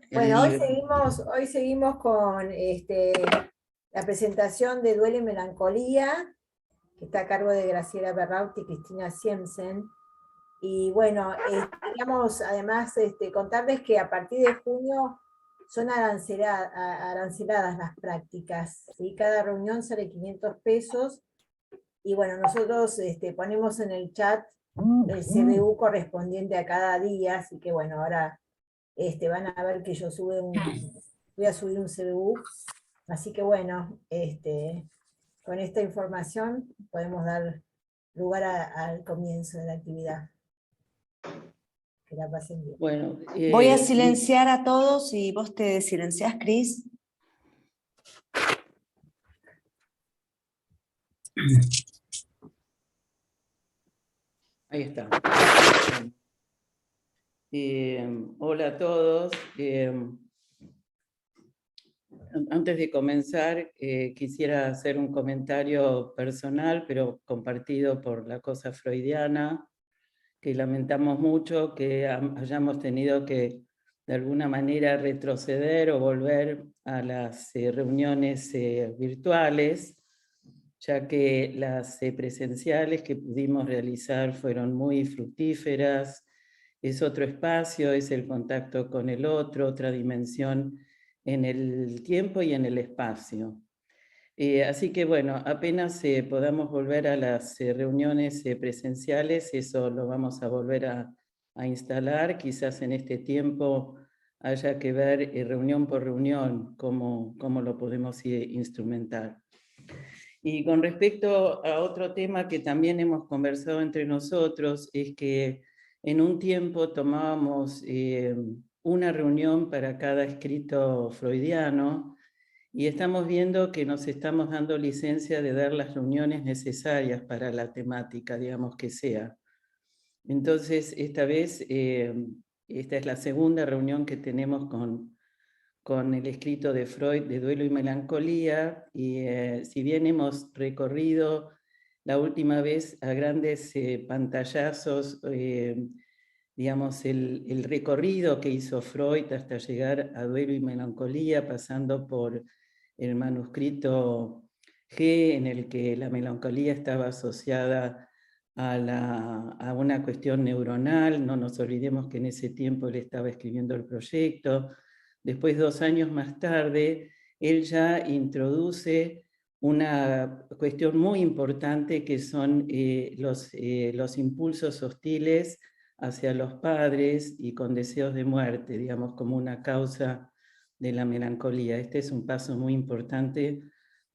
el Bueno, libro. hoy seguimos con la presentación de Duelo y Melancolía, que está a cargo de Graciela Berrauti y Cristina Siemsen. Y bueno, queríamos además contarles que a partir de junio son aranceladas las prácticas, ¿sí? Cada reunión sale 500 pesos. Y bueno, nosotros ponemos en el chat el CBU correspondiente a cada día, así que bueno, ahora van a ver que voy a subir un CBU, así que bueno, con esta información podemos dar lugar al comienzo de la actividad. Que la pasen bien. Bueno, Voy a silenciar a todos y vos te silenciás, Cris. ahí está. Hola a todos. Antes de comenzar, quisiera hacer un comentario personal, pero compartido por la cosa freudiana, que lamentamos mucho que hayamos tenido que, de alguna manera, retroceder o volver a las reuniones virtuales, ya que las presenciales que pudimos realizar fueron muy fructíferas. Es otro espacio, es el contacto con el otro, otra dimensión en el tiempo y en el espacio. Así que bueno, apenas podamos volver a las reuniones presenciales, eso lo vamos a volver a instalar. Quizás en este tiempo haya que ver reunión por reunión cómo lo podemos instrumentar. Y con respecto a otro tema que también hemos conversado entre nosotros, es que en un tiempo tomábamos una reunión para cada escrito freudiano, y estamos viendo que nos estamos dando licencia de dar las reuniones necesarias para la temática, digamos que sea. Entonces, esta vez, esta es la segunda reunión que tenemos con el escrito de Freud de Duelo y Melancolía, y si bien hemos recorrido la última vez a grandes pantallazos, digamos, el recorrido que hizo Freud hasta llegar a Duelo y Melancolía, pasando por el manuscrito G, en el que la melancolía estaba asociada a una cuestión neuronal. No nos olvidemos que en ese tiempo él estaba escribiendo el proyecto. Después, 2 años más tarde, él ya introduce una cuestión muy importante que son los impulsos hostiles hacia los padres y con deseos de muerte, digamos, como una causa de la melancolía. Este es un paso muy importante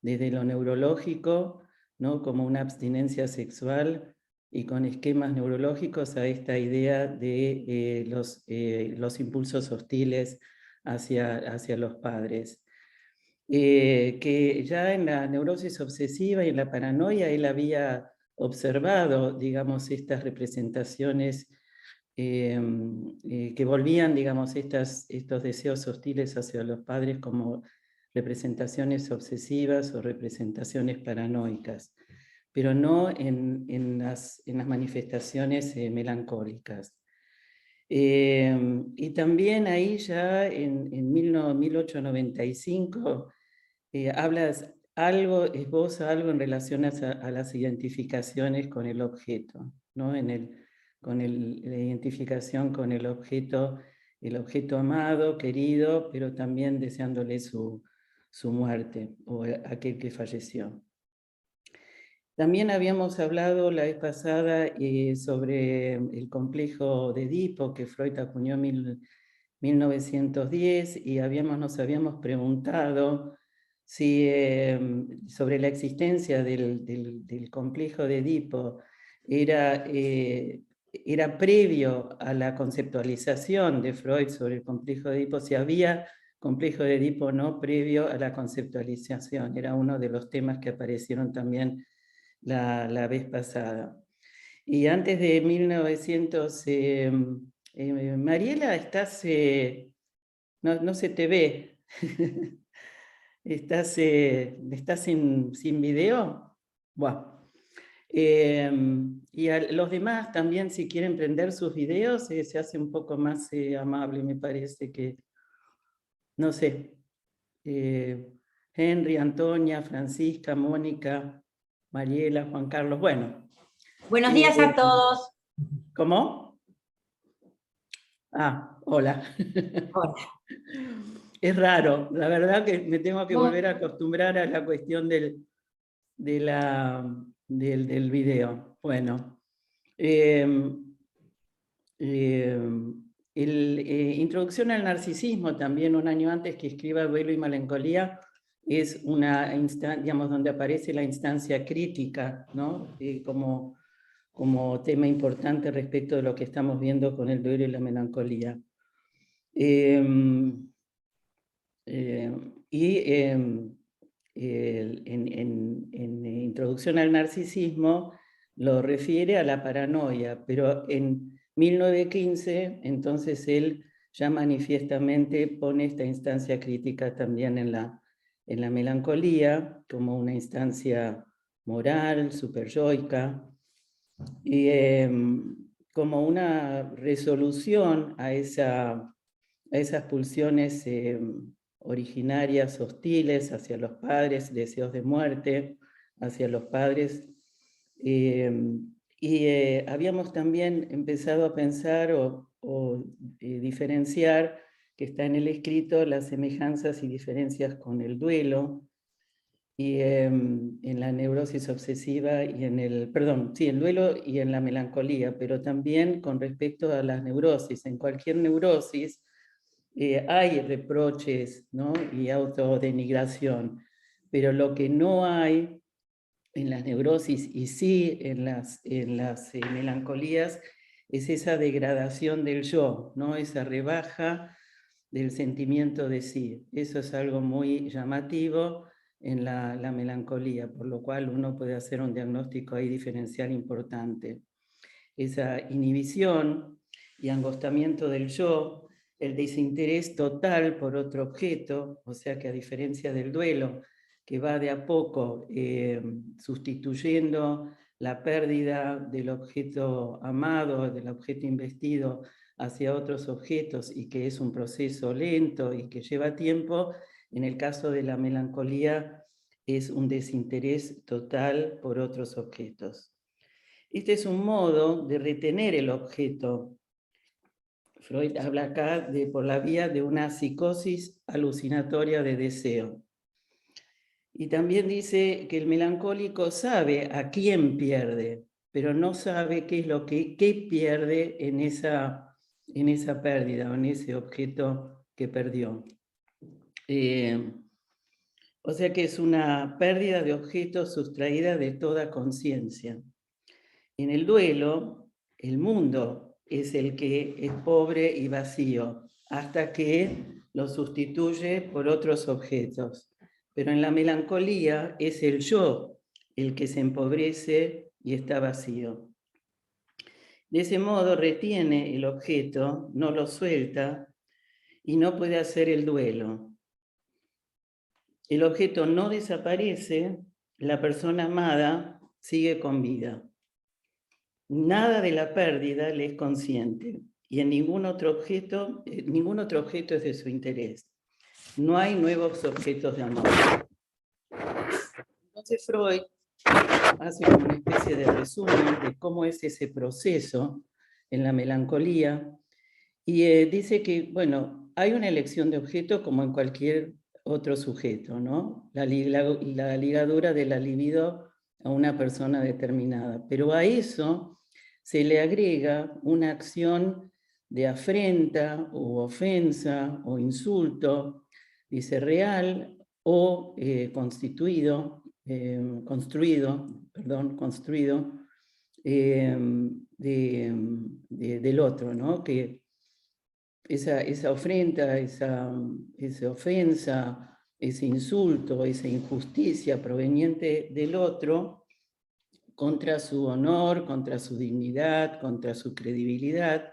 desde lo neurológico, ¿no? Como una abstinencia sexual y con esquemas neurológicos a esta idea de los impulsos hostiles hacia los padres. Que ya en la neurosis obsesiva y en la paranoia él había observado, digamos, estas representaciones que volvían, digamos, estos deseos hostiles hacia los padres como representaciones obsesivas o representaciones paranoicas, pero no en las manifestaciones melancólicas. Y también ahí ya en 1895 esboza algo en relación a las identificaciones con el objeto, ¿no? La identificación con el objeto amado, querido, pero también deseándole su muerte, o aquel que falleció. También habíamos hablado la vez pasada sobre el complejo de Edipo que Freud acuñó en 1910, y nos habíamos preguntado sobre la existencia del complejo de Edipo era previo a la conceptualización de Freud sobre el complejo de Edipo, si había complejo de Edipo o no previo a la conceptualización. Era uno de los temas que aparecieron también la vez pasada. Y antes de 1900, Mariela, no se te ve. ¿Estás sin video? Bueno. Y a los demás también, si quieren prender sus videos, se hace un poco más amable, me parece, que no sé, Henry, Antonia, Francisca, Mónica, Mariela, Juan Carlos, bueno. Buenos días a todos. ¿Cómo? Ah, hola. Hola. Es raro, la verdad que me tengo que volver a acostumbrar a la cuestión del video. Bueno, Introducción al narcisismo, también un año antes que escriba Duelo y Melancolía, es una instancia, digamos, donde aparece la instancia crítica, ¿no? Como tema importante respecto de lo que estamos viendo con el duelo y la melancolía. En Introducción al narcisismo lo refiere a la paranoia, pero en 1915 entonces él ya manifiestamente pone esta instancia crítica también en la melancolía como una instancia moral, superyoica, y como una resolución a esas pulsiones originarias, hostiles hacia los padres, deseos de muerte hacia los padres. Habíamos también empezado a pensar o diferenciar, que está en el escrito, las semejanzas y diferencias con el duelo, y en la neurosis obsesiva y el duelo y en la melancolía, pero también con respecto a las neurosis. En cualquier neurosis hay reproches, ¿no? Y autodenigración, pero lo que no hay en las neurosis y sí en las melancolías es esa degradación del yo, ¿no? Esa rebaja del sentimiento de sí. Eso es algo muy llamativo en la melancolía, por lo cual uno puede hacer un diagnóstico ahí diferencial importante. Esa inhibición y angostamiento del yo, el desinterés total por otro objeto, o sea que a diferencia del duelo, que va de a poco sustituyendo la pérdida del objeto amado, del objeto investido hacia otros objetos, y que es un proceso lento y que lleva tiempo, en el caso de la melancolía es un desinterés total por otros objetos. Este es un modo de retener el objeto. Freud habla acá por la vía de una psicosis alucinatoria de deseo. Y también dice que el melancólico sabe a quién pierde, pero no sabe qué es lo que pierde en esa pérdida o en ese objeto que perdió. O sea que es una pérdida de objetos sustraída de toda conciencia. En el duelo, el mundo es el que es pobre y vacío, hasta que lo sustituye por otros objetos. Pero en la melancolía es el yo el que se empobrece y está vacío. De ese modo retiene el objeto, no lo suelta y no puede hacer el duelo. El objeto no desaparece, la persona amada sigue con vida. Nada de la pérdida le es consciente y en ningún otro objeto es de su interés. No hay nuevos objetos de amor. Entonces Freud hace una especie de resumen de cómo es ese proceso en la melancolía y dice que, bueno, hay una elección de objeto como en cualquier otro sujeto, ¿no? La ligadura de la libido a una persona determinada, pero a eso se le agrega una acción de afrenta o ofensa o insulto, dice real o construido del otro, ¿no? Que esa ofrenda, esa ofensa, ese insulto, esa injusticia proveniente del otro contra su honor, contra su dignidad, contra su credibilidad.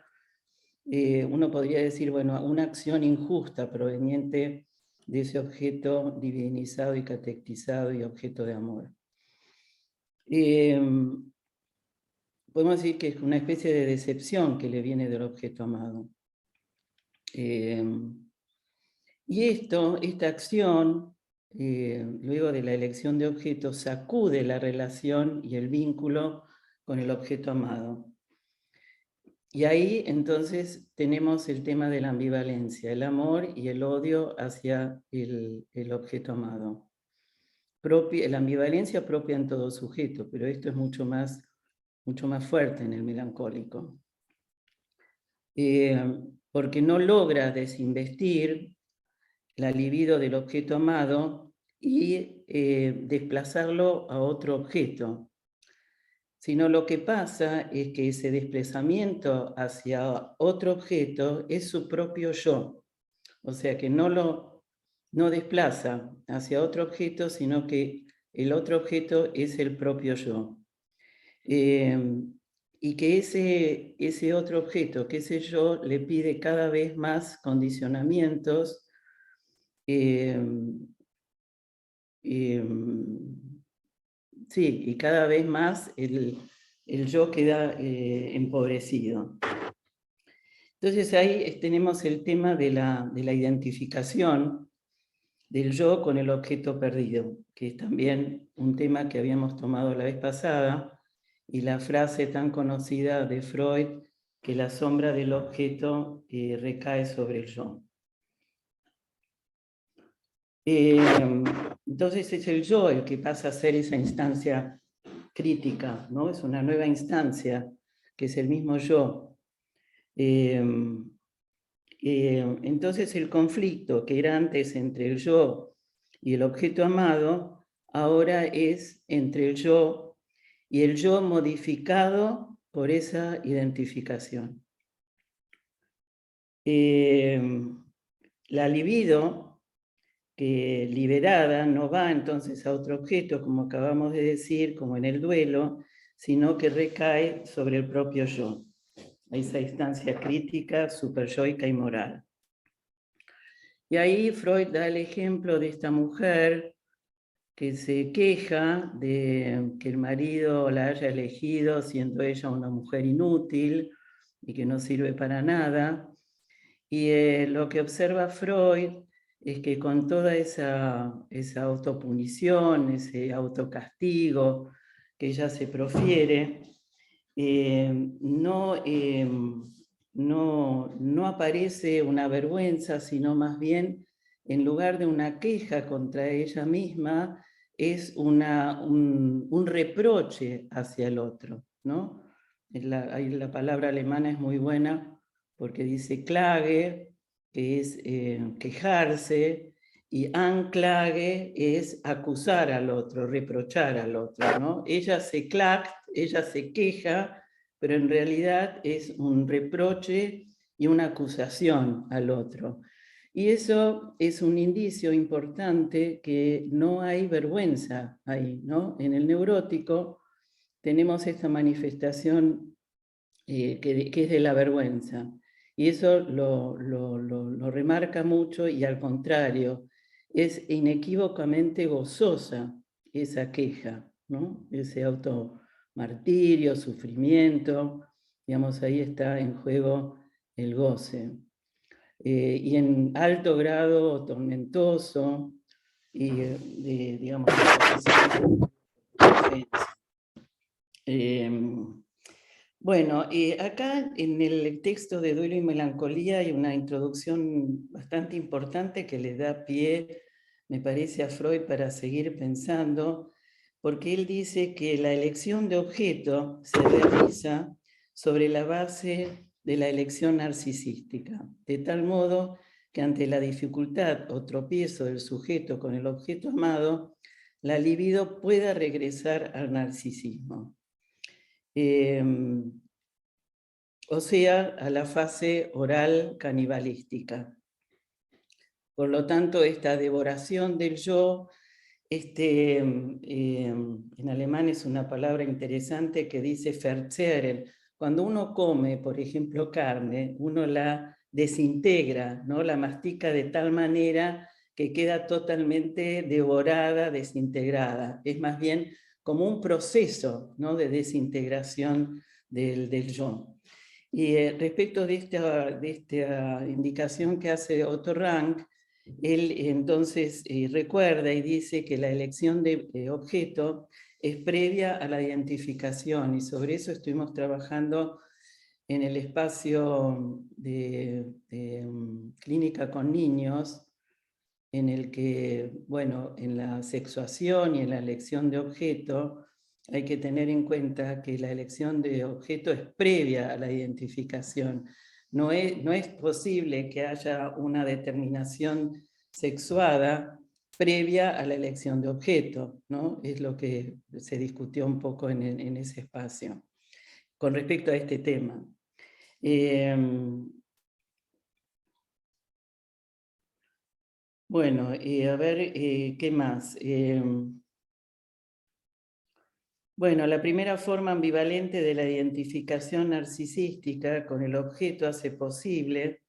Uno podría decir, bueno, una acción injusta proveniente de ese objeto divinizado y catectizado y objeto de amor. Podemos decir que es una especie de decepción que le viene del objeto amado. Y esta acción, luego de la elección de objeto, sacude la relación y el vínculo con el objeto amado. Y ahí entonces tenemos el tema de la ambivalencia, el amor y el odio hacia el objeto amado. La ambivalencia propia en todo sujeto, pero esto es mucho más fuerte en el melancólico. Porque no logra desinvestir la libido del objeto amado y desplazarlo a otro objeto, sino lo que pasa es que ese desplazamiento hacia otro objeto es su propio yo, o sea que no desplaza hacia otro objeto, sino que el otro objeto es el propio yo. Y que ese otro objeto, que ese yo, le pide cada vez más condicionamientos, sí, y cada vez más el yo queda empobrecido. Entonces ahí tenemos el tema de la identificación del yo con el objeto perdido, que es también un tema que habíamos tomado la vez pasada, y la frase tan conocida de Freud, que la sombra del objeto recae sobre el yo. Entonces es el yo el que pasa a ser esa instancia crítica, ¿no? Es una nueva instancia, que es el mismo yo. Entonces el conflicto que era antes entre el yo y el objeto amado, ahora es entre el yo y el yo modificado por esa identificación. La libido, que liberada, no va entonces a otro objeto, como acabamos de decir, como en el duelo, sino que recae sobre el propio yo, a esa instancia crítica, superyoica y moral. Y ahí Freud da el ejemplo de esta mujer que se queja de que el marido la haya elegido siendo ella una mujer inútil y que no sirve para nada. Y lo que observa Freud es que con toda esa autopunición, ese autocastigo que ella se profiere, no aparece una vergüenza, sino más bien, en lugar de una queja contra ella misma, es un reproche hacia el otro, ¿no? Ahí la palabra alemana es muy buena porque dice Klage, que es quejarse, y Anklage es acusar al otro, reprochar al otro, ¿no? Ella se klagt, ella se queja, pero en realidad es un reproche y una acusación al otro. Y eso es un indicio importante que no hay vergüenza ahí, ¿no? En el neurótico tenemos esta manifestación que es de la vergüenza. Y eso lo remarca mucho, y al contrario, es inequívocamente gozosa esa queja, ¿no? Ese automartirio, sufrimiento, digamos, ahí está en juego el goce. Y en alto grado tormentoso, y digamos, bueno, acá en el texto de Duelo y Melancolía hay una introducción bastante importante que le da pie, me parece, a Freud para seguir pensando, porque él dice que la elección de objeto se realiza sobre la base de la elección narcisística, de tal modo que ante la dificultad o tropiezo del sujeto con el objeto amado, la libido pueda regresar al narcisismo. O sea, a la fase oral canibalística. Por lo tanto, esta devoración del yo, en alemán es una palabra interesante que dice verzehren. Cuando uno come, por ejemplo, carne, uno la desintegra, ¿no? La mastica de tal manera que queda totalmente devorada, desintegrada. Es más bien como un proceso, ¿no? De desintegración del yo. Y respecto de esta indicación que hace Otto Rank, Él entonces recuerda y dice que la elección de objeto es previa a la identificación, y sobre eso estuvimos trabajando en el espacio de clínica con niños, en el que, bueno, en la sexuación y en la elección de objeto hay que tener en cuenta que la elección de objeto es previa a la identificación. No es posible que haya una determinación sexuada previa a la elección de objeto, ¿no? Es lo que se discutió un poco en ese espacio con respecto a este tema. Bueno, a ver, ¿qué más? Bueno, la primera forma ambivalente de la identificación narcisística con el objeto hace posible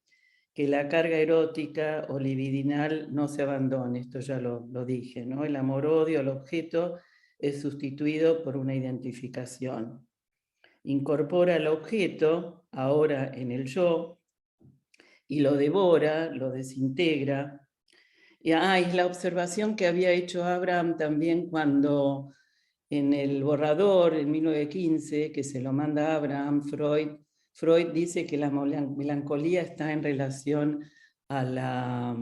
que la carga erótica o libidinal no se abandone, esto ya lo dije, ¿no? El amor-odio al objeto es sustituido por una identificación. Incorpora al objeto, ahora en el yo, y lo devora, lo desintegra. Y es la observación que había hecho Abraham también cuando en el borrador, en 1915, que se lo manda a Abraham, Freud dice que la melancolía está en relación a la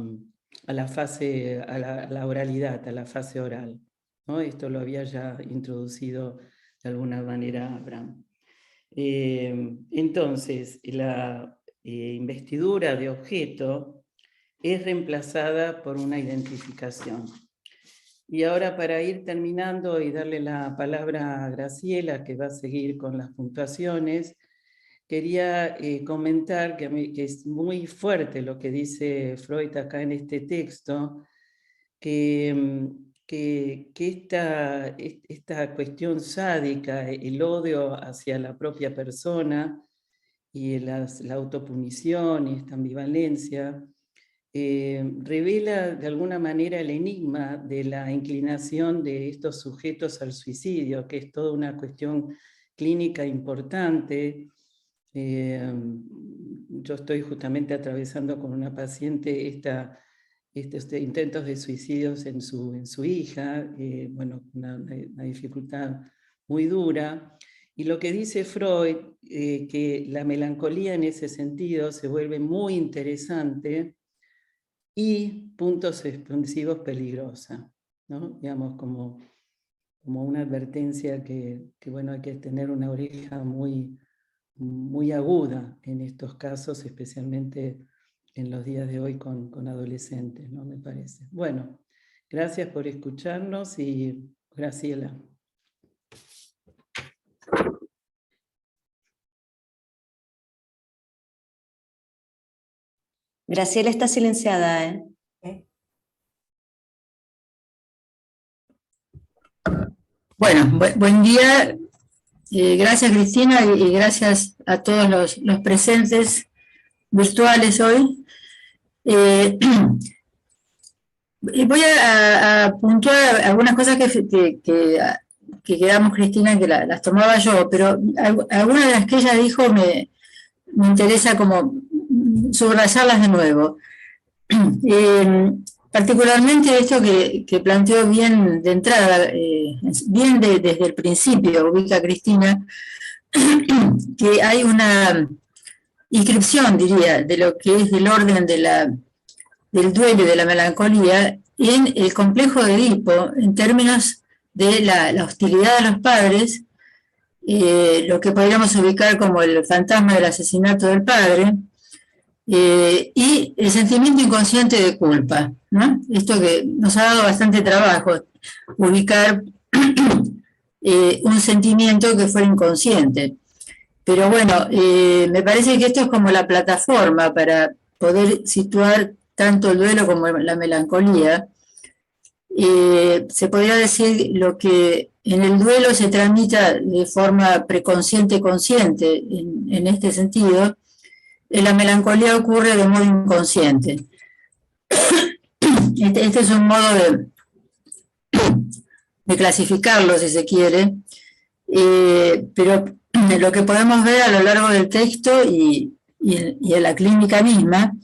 oralidad, a la fase oral, ¿no? Esto lo había ya introducido de alguna manera Abraham. Entonces, la investidura de objeto es reemplazada por una identificación. Y ahora, para ir terminando y darle la palabra a Graciela, que va a seguir con las puntuaciones, quería comentar que es muy fuerte lo que dice Freud acá en este texto, que esta cuestión sádica, el odio hacia la propia persona y la autopunición y esta ambivalencia, revela de alguna manera el enigma de la inclinación de estos sujetos al suicidio, que es toda una cuestión clínica importante. Yo estoy justamente atravesando con una paciente estos intentos de suicidios en su hija, bueno, una dificultad muy dura. Y lo que dice Freud, que la melancolía en ese sentido se vuelve muy interesante y puntos explosivos peligrosa, ¿no? Digamos, como una advertencia que bueno, hay que tener una oreja muy aguda en estos casos, especialmente en los días de hoy con adolescentes, ¿no? Me parece. Bueno, gracias por escucharnos y Graciela. Graciela está silenciada, ¿eh? Bueno, buen día. Gracias, Cristina, y gracias a todos los presentes virtuales hoy. Voy a puntuar algunas cosas que quedamos, Cristina, que las tomaba yo, pero algunas de las que ella dijo me interesa como subrayarlas de nuevo. Particularmente esto que planteó bien de entrada, bien desde el principio, ubica Cristina, que hay una inscripción, diría, de lo que es del orden del duelo y de la melancolía en el complejo de Edipo, en términos de la hostilidad a los padres, lo que podríamos ubicar como el fantasma del asesinato del padre, y el sentimiento inconsciente de culpa, ¿no? Esto que nos ha dado bastante trabajo, ubicar un sentimiento que fuera inconsciente. Pero bueno, me parece que esto es como la plataforma para poder situar tanto el duelo como la melancolía. Se podría decir lo que en el duelo se tramita de forma preconsciente-consciente, en este sentido. La melancolía ocurre de modo inconsciente. Este es un modo de clasificarlo, si se quiere, pero lo que podemos ver a lo largo del texto y en la clínica misma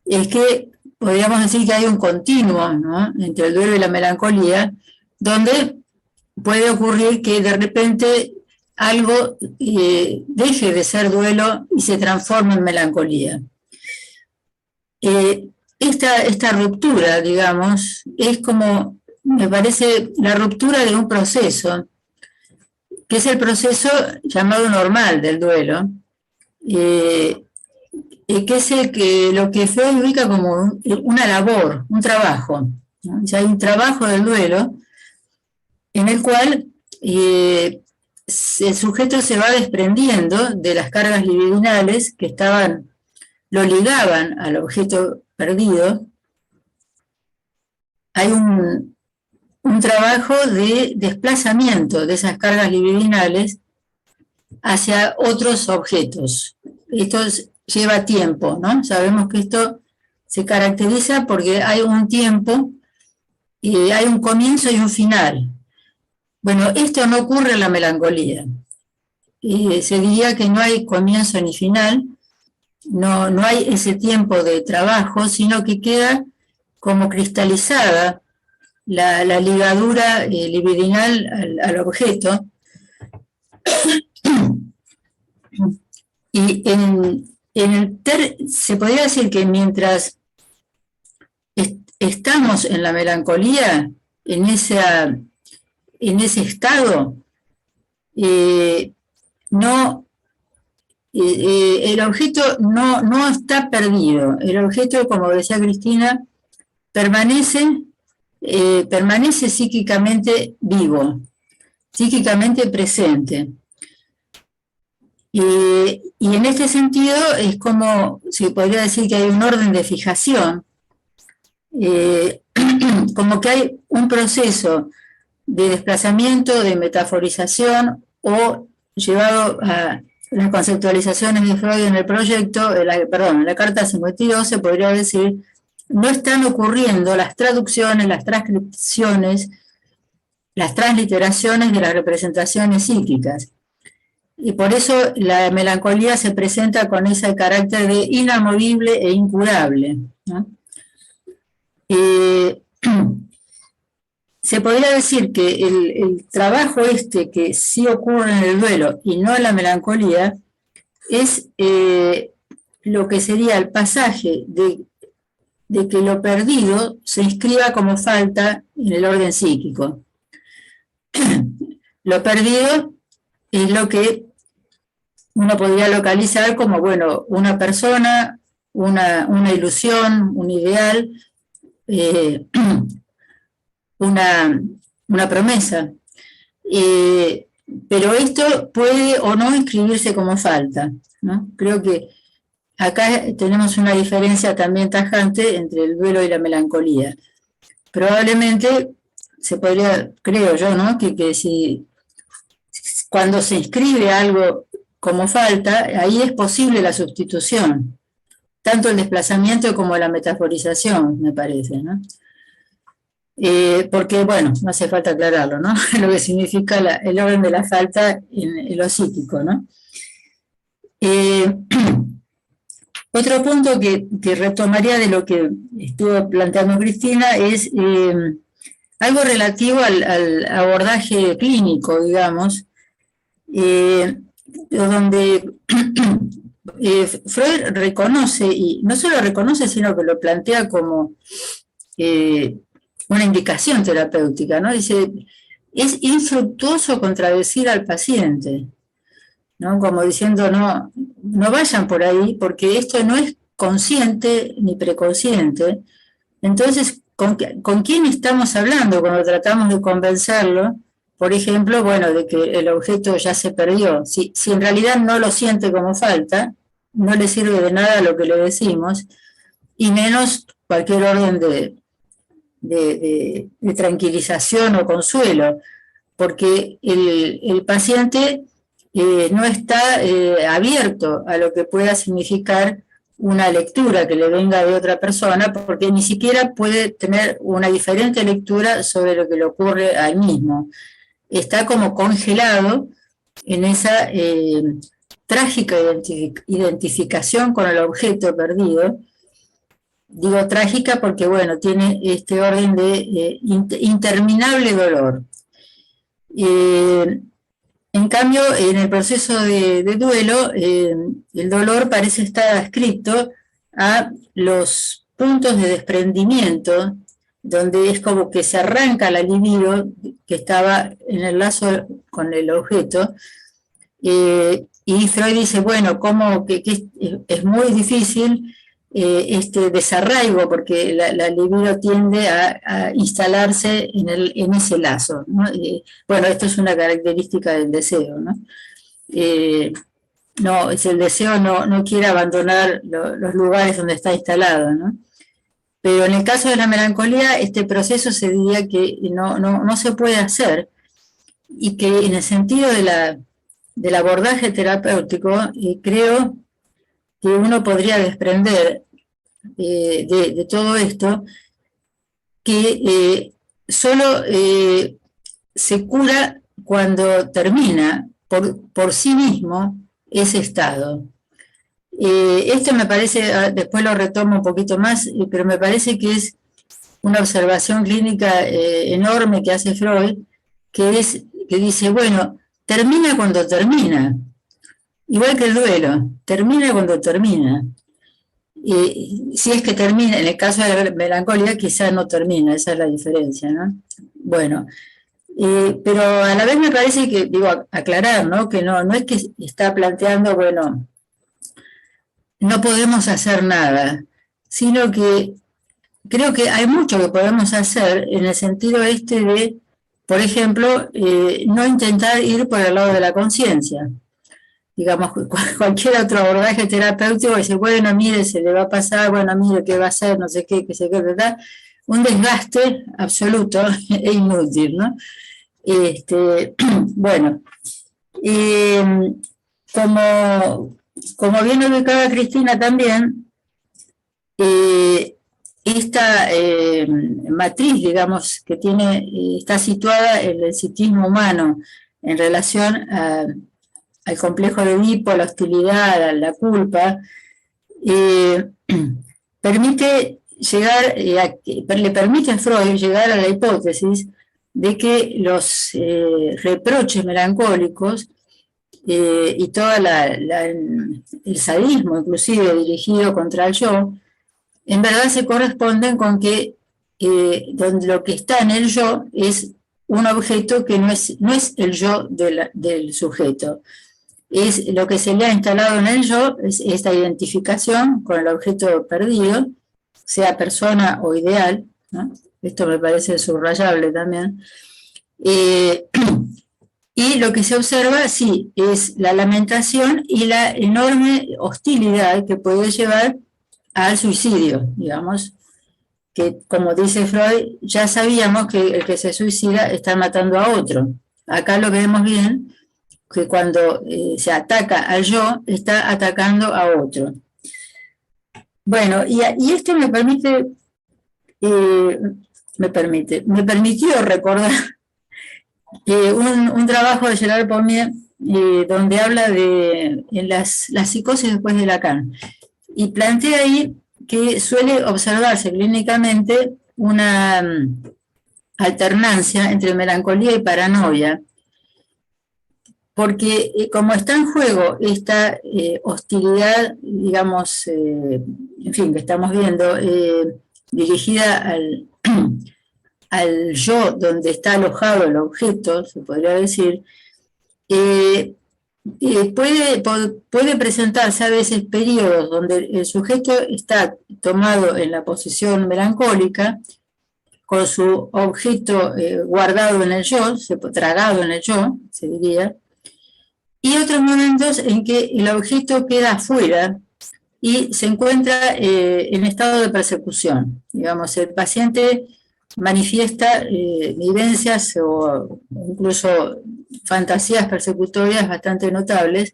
es que podríamos decir que hay un continuo, ¿no?, entre el duelo y la melancolía, donde puede ocurrir que de repente algo deje de ser duelo y se transforme en melancolía. Esta ruptura, digamos, es como, me parece, la ruptura de un proceso, que es el proceso llamado normal del duelo, que es lo que Freud ubica como una labor, un trabajo, ¿no? O sea, hay un trabajo del duelo en el cual el sujeto se va desprendiendo de las cargas libidinales que lo ligaban al objeto perdido. Hay un trabajo de desplazamiento de esas cargas libidinales hacia otros objetos. Esto lleva tiempo, ¿no? Sabemos que esto se caracteriza porque hay un tiempo, hay un comienzo y un final. Bueno, esto no ocurre en la melancolía. Se diría que no hay comienzo ni final, no hay ese tiempo de trabajo, sino que queda como cristalizada la ligadura libidinal al objeto. Y se podría decir que mientras estamos en la melancolía, en ese estado, el objeto no está perdido. El objeto, como decía Cristina, permanece psíquicamente vivo, psíquicamente presente. Y en este sentido es como, se podría decir que hay un orden de fijación, como que hay un proceso de desplazamiento, de metaforización, o llevado a las conceptualizaciones de Freud en el proyecto, en la carta 52 se podría decir, no están ocurriendo las traducciones, las transcripciones, las transliteraciones de las representaciones psíquicas. Y por eso la melancolía se presenta con ese carácter de inamovible e incurable, ¿no? Se podría decir que el trabajo que sí ocurre en el duelo y no en la melancolía es lo que sería el pasaje de que lo perdido se inscriba como falta en el orden psíquico. Lo perdido es lo que uno podría localizar como, bueno, una persona, una ilusión, un ideal, una promesa. Pero esto puede o no inscribirse como falta, ¿no? Creo que acá tenemos una diferencia también tajante entre el duelo y la melancolía. Probablemente se podría, creo yo, ¿no?, que si cuando se inscribe algo como falta, ahí es posible la sustitución, tanto el desplazamiento como la metaforización, me parece, ¿no? Porque, bueno, no hace falta aclararlo, ¿no? Lo que significa el orden de la falta en lo psíquico, ¿no? Otro punto que retomaría de lo que estuvo planteando Cristina es algo relativo al abordaje clínico, digamos, donde Freud reconoce, y no solo reconoce, sino que lo plantea como una indicación terapéutica, ¿no? Dice, es infructuoso contradecir al paciente, ¿no? Como diciendo, no vayan por ahí, porque esto no es consciente ni preconsciente. Entonces, ¿con quién estamos hablando cuando tratamos de convencerlo? Por ejemplo, bueno, de que el objeto ya se perdió. Si en realidad no lo siente como falta, no le sirve de nada lo que le decimos, y menos cualquier orden de tranquilización o consuelo, porque el paciente no está abierto a lo que pueda significar una lectura que le venga de otra persona, porque ni siquiera puede tener una diferente lectura sobre lo que le ocurre a él mismo. Está como congelado en esa trágica identificación con el objeto perdido, Digo trágica porque, bueno, tiene este orden de interminable dolor. En cambio, en el proceso de duelo, el dolor parece estar adscrito a los puntos de desprendimiento, donde es como que se arranca la libido que estaba en el lazo con el objeto, y Freud dice, bueno, como que es muy difícil este desarraigo, porque la libido tiende a instalarse en ese lazo, ¿no? Bueno, esto es una característica del deseo, ¿no? No, es el deseo no quiere abandonar los lugares donde está instalado, ¿no? Pero en el caso de la melancolía, este proceso se diría que no se puede hacer, y que en el sentido del abordaje terapéutico, creo que uno podría desprender de todo esto que solo se cura cuando termina por sí mismo ese estado. Esto me parece, después lo retomo un poquito más, pero me parece que es una observación clínica enorme que hace Freud, que dice, bueno, termina cuando termina, igual que el duelo, termina cuando termina. Si es que termina, en el caso de la melancolía quizá no termina, esa es la diferencia, ¿no? Bueno, pero a la vez me parece que, digo, aclarar, ¿no? Que no es que está planteando, bueno, no podemos hacer nada, sino que creo que hay mucho que podemos hacer en el sentido de, por ejemplo, no intentar ir por el lado de la conciencia. Digamos, cualquier otro abordaje terapéutico dice, bueno, mire, se le va a pasar, bueno, mire, qué va a hacer, no sé qué sé qué, ¿verdad? Un desgaste absoluto e inútil, ¿no? Bueno, como bien ubicaba Cristina también, esta matriz, digamos, que está situada en el psiquismo humano en relación al complejo de Edipo, la hostilidad, a la culpa, permite le permite a Freud llegar a la hipótesis de que los reproches melancólicos y todo el sadismo, inclusive dirigido contra el yo, en verdad se corresponden con que donde lo que está en el yo es un objeto que no es el yo del sujeto, es lo que se le ha instalado en el yo, es esta identificación con el objeto perdido, sea persona o ideal, ¿no? Esto me parece subrayable también. Y lo que se observa, sí, es la lamentación y la enorme hostilidad que puede llevar al suicidio, digamos, que como dice Freud, ya sabíamos que el que se suicida está matando a otro. Acá lo vemos bien, que cuando se ataca al yo, está atacando a otro. Bueno, y esto me permitió recordar un trabajo de Gerard Pommier donde habla de las psicosis después de Lacan, y plantea ahí que suele observarse clínicamente una alternancia entre melancolía y paranoia, porque como está en juego esta hostilidad, digamos, en fin, que estamos viendo, dirigida al yo donde está alojado el objeto, se podría decir, puede presentarse a veces periodos donde el sujeto está tomado en la posición melancólica, con su objeto guardado en el yo, tragado en el yo, se diría, y otros momentos en que el objeto queda afuera y se encuentra en estado de persecución. Digamos, el paciente manifiesta vivencias o incluso fantasías persecutorias bastante notables,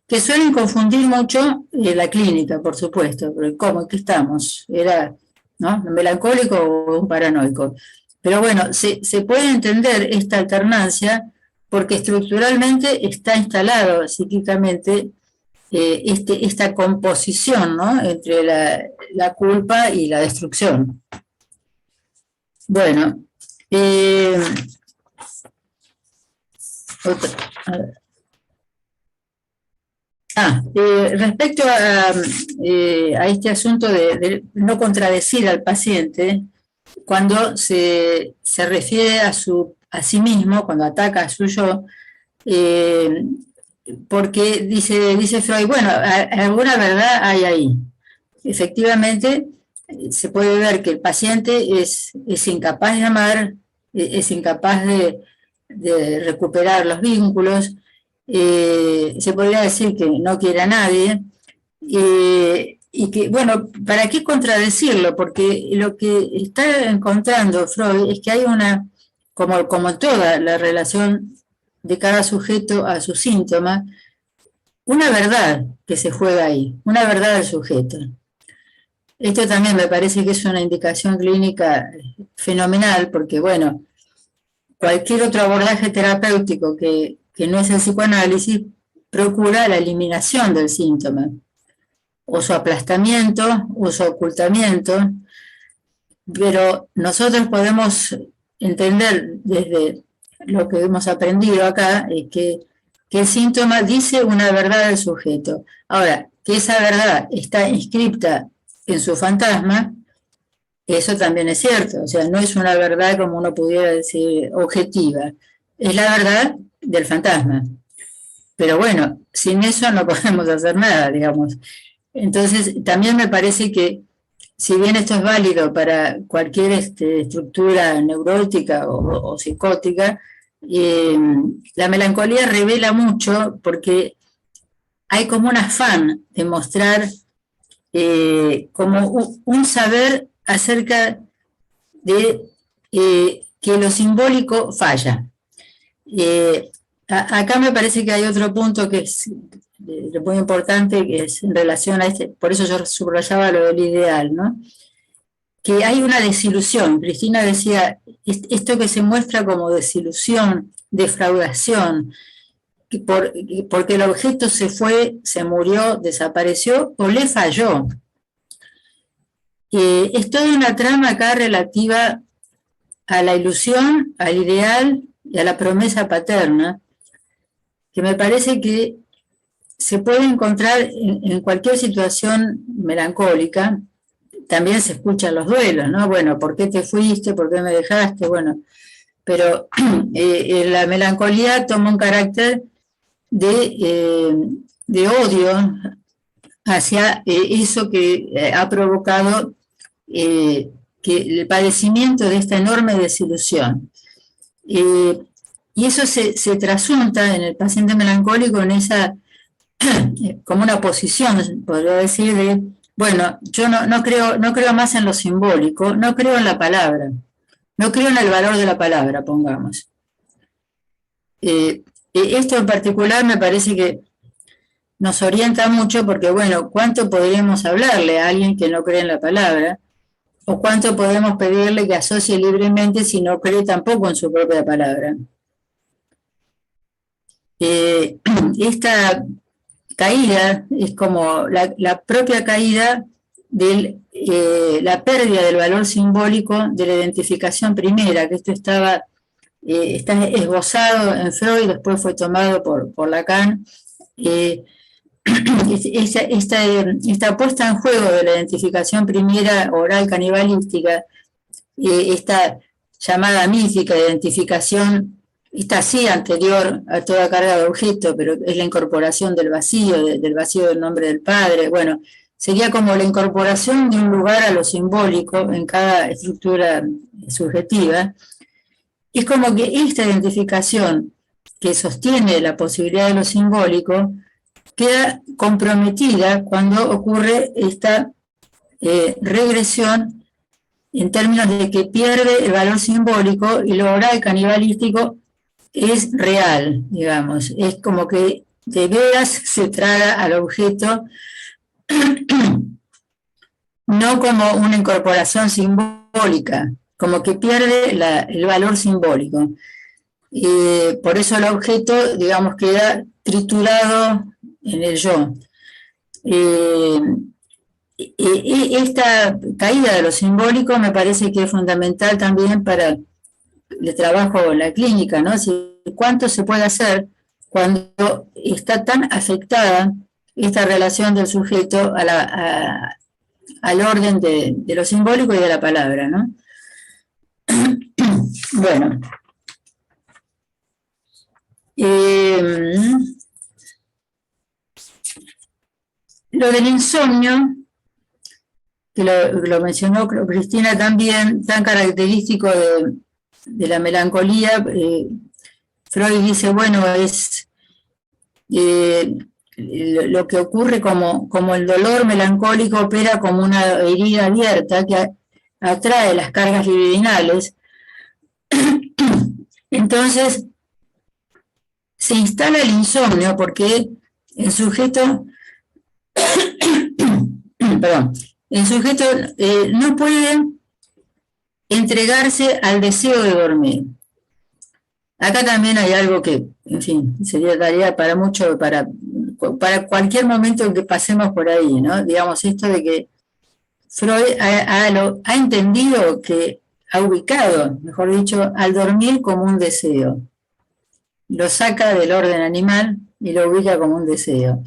que suelen confundir mucho la clínica, por supuesto, porque ¿cómo? ¿En qué estamos? ¿Era, ¿no?, un melancólico o un paranoico? Pero bueno, se puede entender esta alternancia porque estructuralmente está instalado psíquicamente esta composición, ¿no?, entre la culpa y la destrucción. Bueno, respecto a este asunto de no contradecir al paciente, cuando se refiere a sí mismo, cuando ataca a su yo, porque dice Freud, bueno, alguna verdad hay ahí. Efectivamente, se puede ver que el paciente es incapaz de amar, es incapaz de recuperar los vínculos, se podría decir que no quiere a nadie, y que, bueno, ¿para qué contradecirlo? Porque lo que está encontrando Freud es que hay una, como toda la relación de cada sujeto a su síntoma, una verdad que se juega ahí, una verdad del sujeto. Esto también me parece que es una indicación clínica fenomenal, porque, bueno, cualquier otro abordaje terapéutico que no es el psicoanálisis procura la eliminación del síntoma, o su aplastamiento, o su ocultamiento, pero nosotros podemos entender desde lo que hemos aprendido acá, que el síntoma dice una verdad del sujeto. Ahora, que esa verdad está inscripta en su fantasma, eso también es cierto, o sea, no es una verdad como uno pudiera decir objetiva, es la verdad del fantasma. Pero bueno, sin eso no podemos hacer nada, digamos. Entonces, también me parece que, si bien esto es válido para cualquier estructura neurótica o psicótica, la melancolía revela mucho porque hay como un afán de mostrar como un saber acerca de que lo simbólico falla. Acá me parece que hay otro punto que es muy importante, que es en relación a por eso yo subrayaba lo del ideal, ¿no? Que hay una desilusión. Cristina decía, esto que se muestra como desilusión, defraudación, porque el objeto se fue, se murió, desapareció o le falló. Es toda una trama acá relativa a la ilusión, al ideal y a la promesa paterna, que me parece que se puede encontrar en cualquier situación melancólica. También se escuchan los duelos, ¿no? Bueno, ¿por qué te fuiste? ¿Por qué me dejaste? Bueno, pero la melancolía toma un carácter de odio hacia eso que ha provocado que el padecimiento de esta enorme desilusión. Y eso se trasunta en el paciente melancólico en esa, como una posición, podría decir, de, bueno, yo no creo más en lo simbólico, no creo en la palabra, no creo en el valor de la palabra, pongamos. Esto en particular me parece que nos orienta mucho porque, bueno, ¿cuánto podríamos hablarle a alguien que no cree en la palabra? ¿O cuánto podemos pedirle que asocie libremente si no cree tampoco en su propia palabra? Esta caída es como la propia caída de la pérdida del valor simbólico de la identificación primera, que esto está esbozado en Freud, después fue tomado por Lacan. Esta puesta en juego de la identificación primera oral canibalística, esta llamada mítica identificación, está así anterior a toda carga de objeto, pero es la incorporación del vacío del nombre del padre. Bueno, sería como la incorporación de un lugar a lo simbólico en cada estructura subjetiva. Es como que esta identificación que sostiene la posibilidad de lo simbólico queda comprometida cuando ocurre esta regresión en términos de que pierde el valor simbólico y lo oral canibalístico es real, digamos. Es como que de veras se traga al objeto, no como una incorporación simbólica, como que pierde el valor simbólico. Por eso el objeto, digamos, queda triturado en el yo. esta caída de lo simbólico me parece que es fundamental también para el trabajo en la clínica, ¿no? ¿Cuánto se puede hacer cuando está tan afectada esta relación del sujeto al orden de lo simbólico y de la palabra, ¿no? Bueno. Lo del insomnio, que lo mencionó Cristina también, tan característico de la melancolía, Freud dice, bueno, es lo que ocurre como el dolor melancólico opera como una herida abierta que atrae las cargas libidinales. Entonces, se instala el insomnio porque el sujeto, perdón, el sujeto no puede entregarse al deseo de dormir. Acá también hay algo que, en fin, sería tarea para mucho, para cualquier momento en que pasemos por ahí, ¿no? Digamos, esto de que Freud ha entendido que ha ubicado, mejor dicho, al dormir como un deseo. Lo saca del orden animal y lo ubica como un deseo.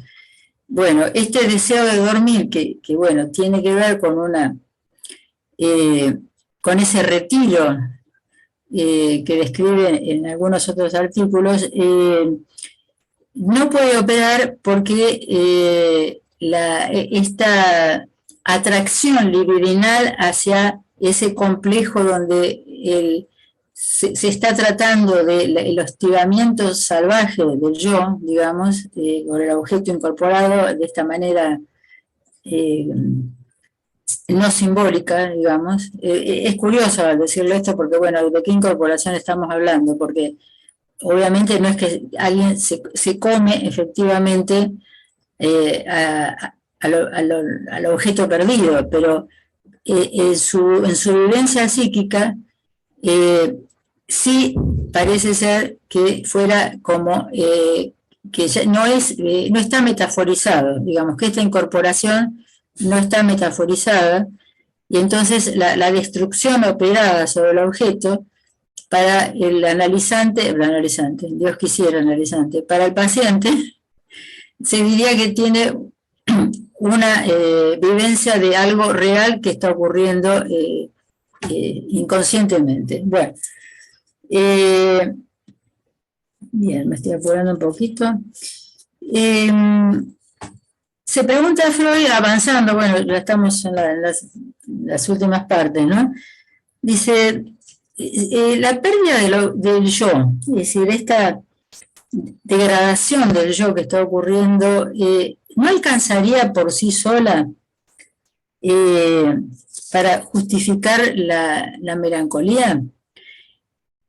Bueno, este deseo de dormir, que bueno, tiene que ver con con ese retiro que describe en algunos otros artículos, no puede operar porque esta atracción libidinal hacia ese complejo donde se está tratando del hostigamiento salvaje del yo, digamos, por el objeto incorporado de esta manera no simbólica, digamos. Es curioso al decirlo esto porque, bueno, ¿de qué incorporación estamos hablando? Porque obviamente no es que alguien se come efectivamente al objeto perdido, pero en su vivencia psíquica sí parece ser que fuera como que ya no está metaforizado, digamos que esta incorporación no está metaforizada, y entonces la destrucción operada sobre el objeto para el analizante, Dios quisiera analizante, para el paciente se diría que tiene una vivencia de algo real que está ocurriendo inconscientemente. Bueno, bien, me estoy apurando un poquito. Se pregunta Freud, avanzando, bueno, ya estamos en las últimas partes, ¿no? Dice, la pérdida del yo, es decir, esta degradación del yo que está ocurriendo, ¿no alcanzaría por sí sola para justificar la melancolía?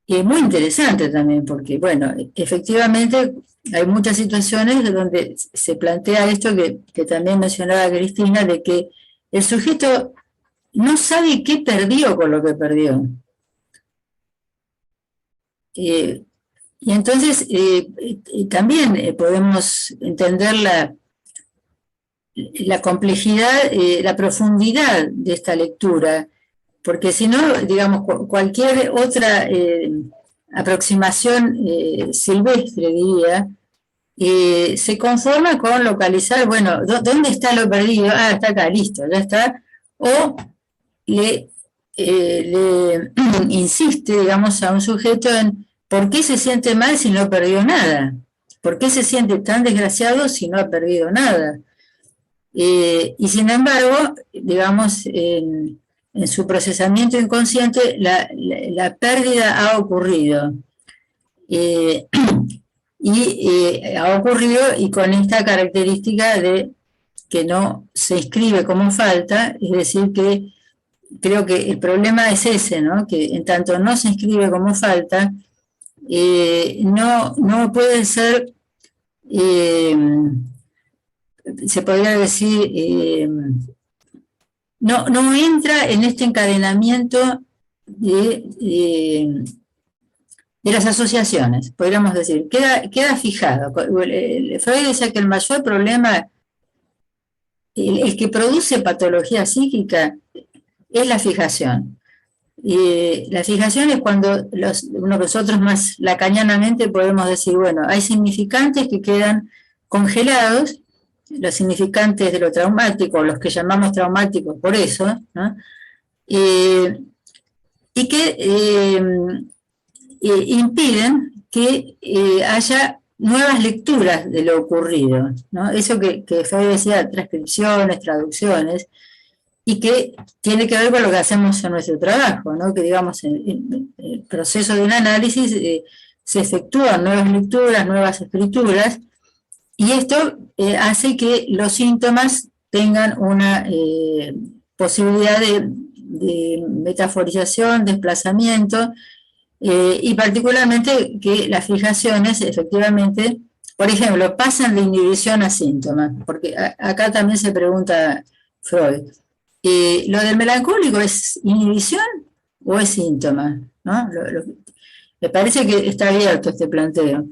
Muy interesante también, porque, bueno, efectivamente hay muchas situaciones donde se plantea esto que también mencionaba Cristina, de que el sujeto no sabe qué perdió con lo que perdió. Y entonces también podemos entender la complejidad, la profundidad de esta lectura, porque si no, digamos, cualquier otra aproximación silvestre, diría, se conforma con localizar, bueno, ¿dónde está lo perdido? Ah, está acá, listo, ya está. O le insiste, digamos, a un sujeto en ¿por qué se siente mal si no perdió nada? ¿Por qué se siente tan desgraciado si no ha perdido nada? Y sin embargo, digamos, en su procesamiento inconsciente, la pérdida ha ocurrido. Y ha ocurrido y con esta característica de que no se inscribe como falta, es decir, que creo que el problema es ese, ¿no? Que en tanto no se inscribe como falta, no puede ser, se podría decir, no entra en este encadenamiento de las asociaciones, podríamos decir, queda fijado. Freud decía que el mayor problema el que produce patología psíquica es la fijación. La fijación es cuando nosotros más lacanianamente podemos decir, bueno, hay significantes que quedan congelados, los significantes de lo traumático, los que llamamos traumáticos por eso, ¿no? Y que impiden que haya nuevas lecturas de lo ocurrido, ¿no? Eso que Freud decía, transcripciones, traducciones, y que tiene que ver con lo que hacemos en nuestro trabajo, ¿no? Que digamos, en el proceso de un análisis se efectúan nuevas lecturas, nuevas escrituras, y esto hace que los síntomas tengan una posibilidad de metaforización, desplazamiento, y particularmente que las fijaciones efectivamente, por ejemplo, pasan de inhibición a síntomas, porque acá también se pregunta Freud, ¿lo del melancólico es inhibición o es síntoma? ¿No? Me parece que está abierto este planteo.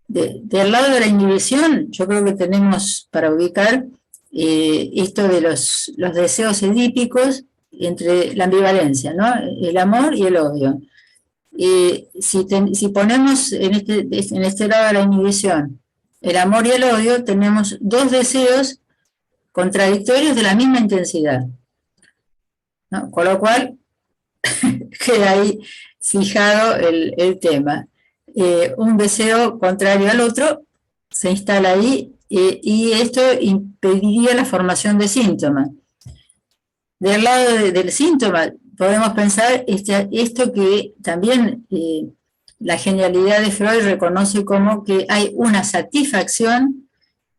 Del lado de la inhibición, yo creo que tenemos para ubicar esto de los deseos edípicos entre la ambivalencia, ¿no? El amor y el odio. Si ponemos en este lado de la inhibición el amor y el odio, tenemos dos deseos contradictorios de la misma intensidad, ¿no? Con lo cual queda ahí fijado el tema. Un deseo contrario al otro se instala ahí y esto impediría la formación de síntomas. Del lado del síntoma podemos pensar esto que también la genialidad de Freud reconoce como que hay una satisfacción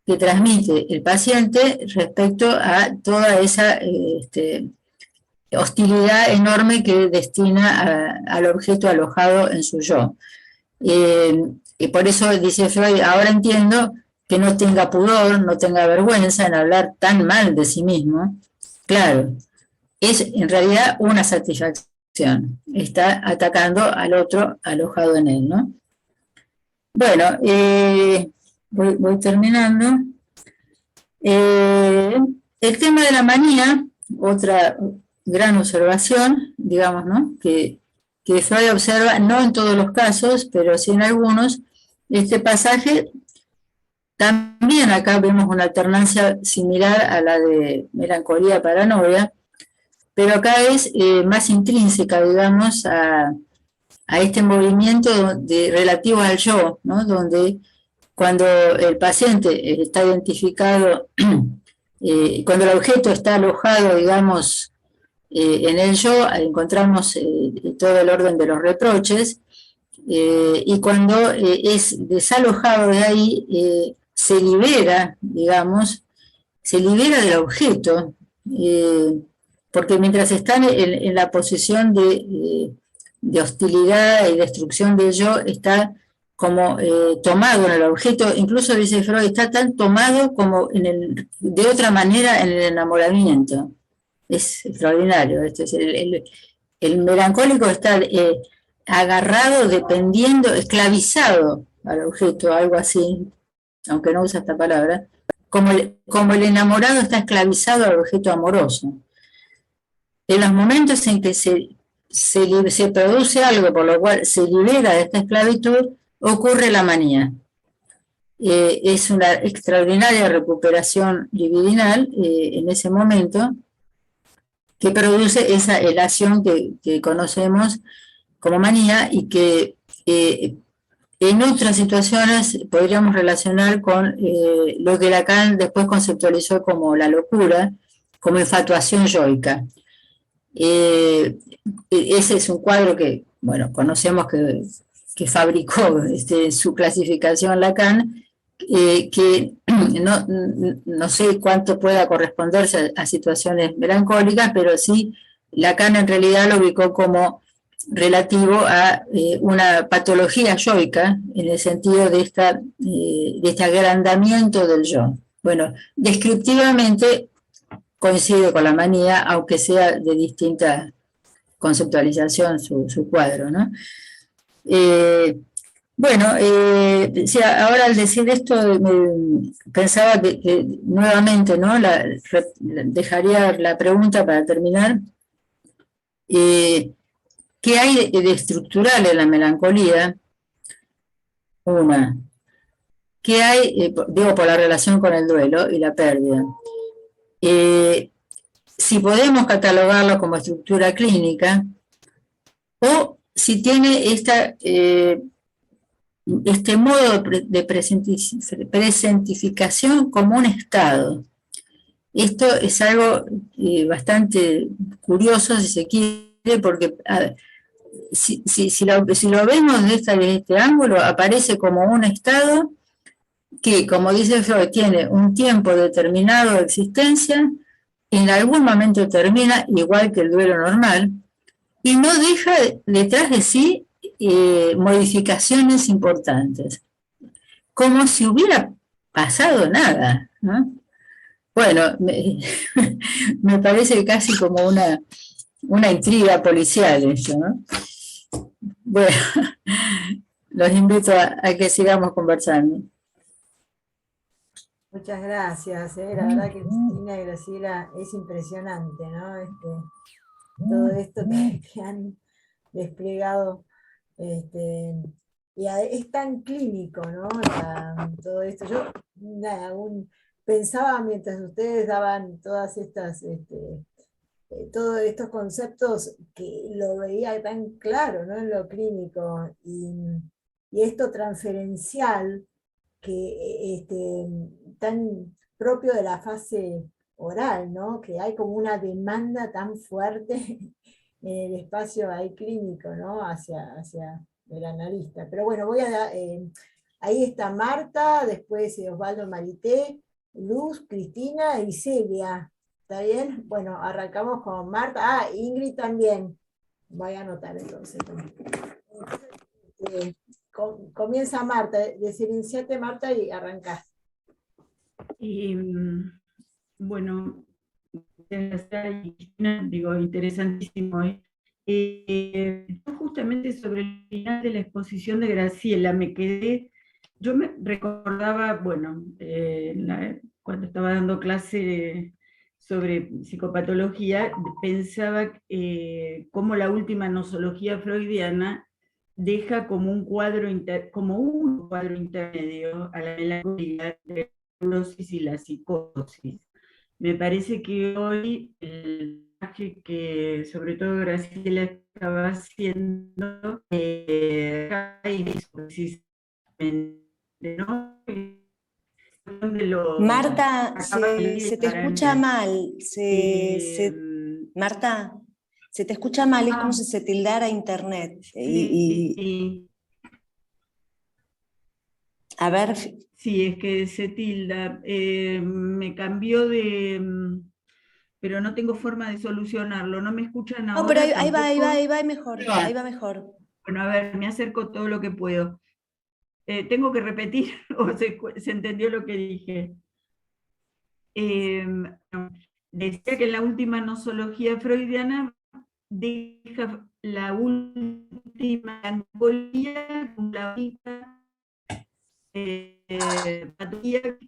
que transmite el paciente respecto a toda esa hostilidad enorme que destina al objeto alojado en su yo. Y por eso dice Freud, ahora entiendo que no tenga pudor, no tenga vergüenza en hablar tan mal de sí mismo. Claro, es en realidad una satisfacción, está atacando al otro alojado en él, ¿no? Bueno, voy terminando. El tema de la manía, otra gran observación, digamos, ¿no? Que Freud observa, no en todos los casos, pero sí en algunos. Este pasaje, también acá vemos una alternancia similar a la de melancolía, paranoia, pero acá es más intrínseca, digamos, a este movimiento relativo al yo, ¿no? Donde cuando el paciente está identificado, cuando el objeto está alojado, digamos, en el yo, encontramos todo el orden de los reproches, y cuando es desalojado de ahí, se libera, digamos, se libera del objeto, porque mientras está en la posición de hostilidad y destrucción del yo, está como tomado en el objeto, incluso dice Freud, está tan tomado como de otra manera en el enamoramiento. Es extraordinario. Esto es el melancólico está agarrado, dependiendo, esclavizado al objeto, algo así, aunque no usa esta palabra, como el enamorado está esclavizado al objeto amoroso. En los momentos en que se produce algo por lo cual se libera de esta esclavitud, ocurre la manía. Es una extraordinaria recuperación libidinal en ese momento, que produce esa elación que conocemos como manía y que en otras situaciones podríamos relacionar con lo que Lacan después conceptualizó como la locura, como infatuación yoica. Ese es un cuadro que, bueno, conocemos que fabricó su clasificación Lacan, que no sé cuánto pueda corresponderse a situaciones melancólicas, pero sí Lacan en realidad lo ubicó como relativo a una patología yoica, en el sentido de este agrandamiento del yo. Bueno, descriptivamente coincide con la manía, aunque sea de distinta conceptualización su cuadro, ¿no? Bueno, sí, ahora al decir esto pensaba que nuevamente, ¿no? Dejaría la pregunta para terminar. ¿Qué hay de estructural en la melancolía? Una. ¿Qué hay, digo, por la relación con el duelo y la pérdida? Si podemos catalogarlo como estructura clínica, o si tiene este modo de presentificación como un estado. Esto es algo bastante curioso, si se quiere, porque si lo vemos desde este ángulo, aparece como un estado que, como dice Freud, tiene un tiempo determinado de existencia, en algún momento termina, igual que el duelo normal, y no deja detrás de sí modificaciones importantes, como si hubiera pasado nada, ¿no? Bueno, me parece casi como una intriga policial eso, ¿no? Bueno, los invito a que sigamos conversando. Muchas gracias, la verdad que Cristina y Graciela es impresionante, ¿no? Todo esto que han desplegado, y es tan clínico, ¿no? Todo esto. Yo nada, pensaba mientras ustedes daban todas estas, todos estos conceptos, que lo veía tan claro, ¿no? En lo clínico, y esto transferencial, que tan propio de la fase oral, ¿no? Que hay como una demanda tan fuerte en el espacio ahí clínico, ¿no? Hacia el analista. Pero bueno, ahí está Marta, después Osvaldo, Marité, Luz, Cristina y Celia. ¿Está bien? Bueno, arrancamos con Marta. Ah, Ingrid también. Voy a anotar entonces. Comienza Marta, desiniciate Marta y arrancás. Bueno, digo, interesantísimo. Justamente sobre el final de la exposición de Graciela me quedé, yo me recordaba, bueno, cuando estaba dando clase sobre psicopatología, pensaba cómo la última nosología freudiana deja como un cuadro intermedio a la melancolía entre la neurosis y la psicosis. Me parece que hoy el mensaje que sobre todo Graciela estaba haciendo ¿no? Marta, se te escucha mal. Marta, se te escucha mal, es como si se tildara internet. Sí. A ver. Sí, es que se tilda. Me cambió pero no tengo forma de solucionarlo. ¿No me escuchan ahora? No, pero ahí va mejor. Ahí va mejor. Bueno, a ver, me acerco todo lo que puedo. ¿Tengo que repetir o se entendió lo que dije? Decía que en la última nosología freudiana deja la última melancolía con la única patología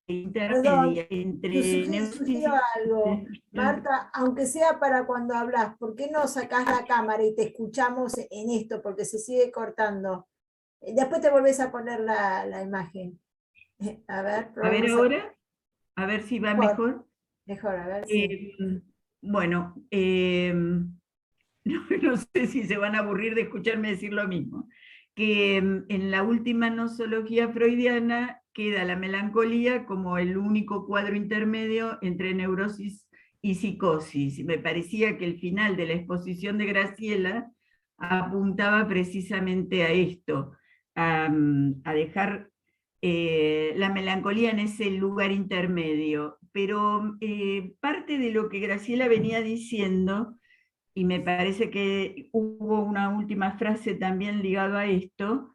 intermedia entre sugiero algo, Marta, aunque sea para cuando hablas, ¿por qué no sacás la cámara y te escuchamos en esto? Porque se sigue cortando. Después te volvés a poner la imagen. A ver ahora, a ver si va mejor. Mejor, a ver si. Bueno, no sé si se van a aburrir de escucharme decir lo mismo. Que en la última nosología freudiana queda la melancolía como el único cuadro intermedio entre neurosis y psicosis. Me parecía que el final de la exposición de Graciela apuntaba precisamente a esto, a dejar la melancolía en ese lugar intermedio. Pero parte de lo que Graciela venía diciendo, y me parece que hubo una última frase también ligada a esto,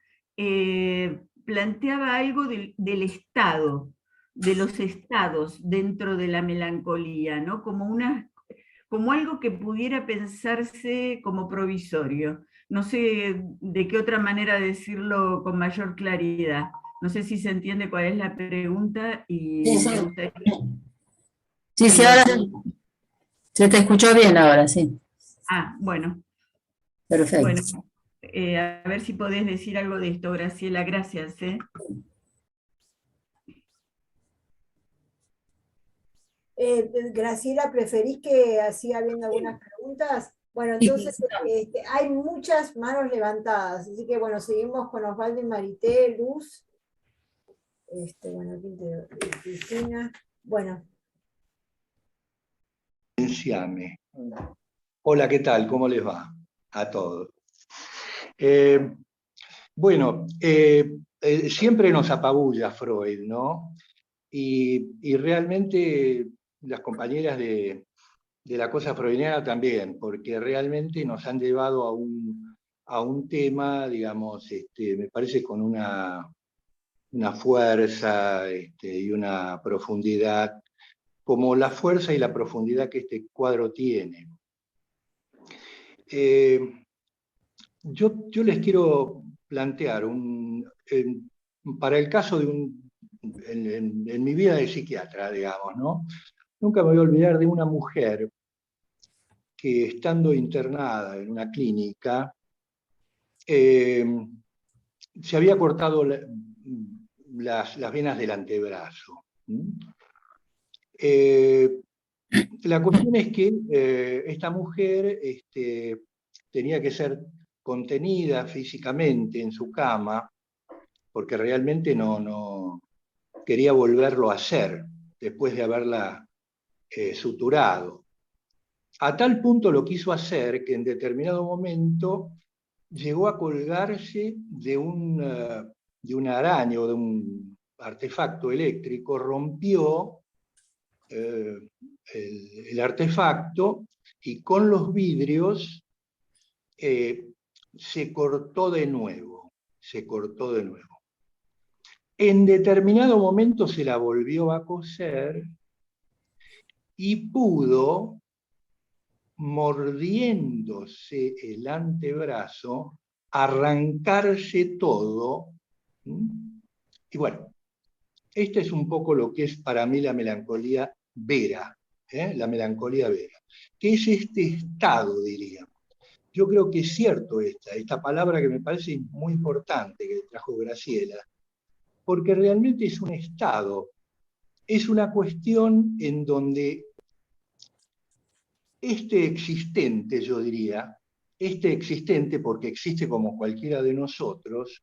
planteaba algo del estado, de los estados dentro de la melancolía, ¿no? Como algo que pudiera pensarse como provisorio. no sé de qué otra manera decirlo con mayor claridad. No sé si se entiende cuál es la pregunta y Sí, me sí. gustaría Sí, que sí, lo- ahora se te escuchó bien ahora, sí. Ah, bueno, Perfecto. bueno. A ver si podés decir algo de esto, Graciela, gracias. Graciela, ¿preferís que siga habiendo algunas preguntas? Bueno, entonces hay muchas manos levantadas, así que bueno, seguimos con Osvaldo y Marité, Luz, bueno, Cristina, bueno. Siame. Hola, ¿qué tal? ¿Cómo les va? A todos. Bueno, siempre nos apabulla Freud, ¿no? Y realmente las compañeras de la cosa freudiana también, porque realmente nos han llevado a un tema, digamos, me parece con una fuerza y una profundidad, como la fuerza y la profundidad que este cuadro tiene. Yo les quiero plantear, para el caso en mi vida de psiquiatra, digamos, ¿no? Nunca me voy a olvidar de una mujer que, estando internada en una clínica, se había cortado las venas del antebrazo. La cuestión es que esta mujer tenía que ser contenida físicamente en su cama, porque realmente no quería volverlo a hacer después de haberla suturado. A tal punto lo quiso hacer que en determinado momento llegó a colgarse de una araña o de un artefacto eléctrico, rompió el artefacto y con los vidrios se cortó de nuevo. En determinado momento se la volvió a coser y pudo, mordiéndose el antebrazo, arrancarse todo. Y bueno, este es un poco lo que es para mí la melancolía vera, la melancolía vera, que es este estado, diríamos. Yo creo que es cierto esta palabra que me parece muy importante que trajo Graciela, porque realmente es un estado, es una cuestión en donde este existente, yo diría, este existente, porque existe como cualquiera de nosotros,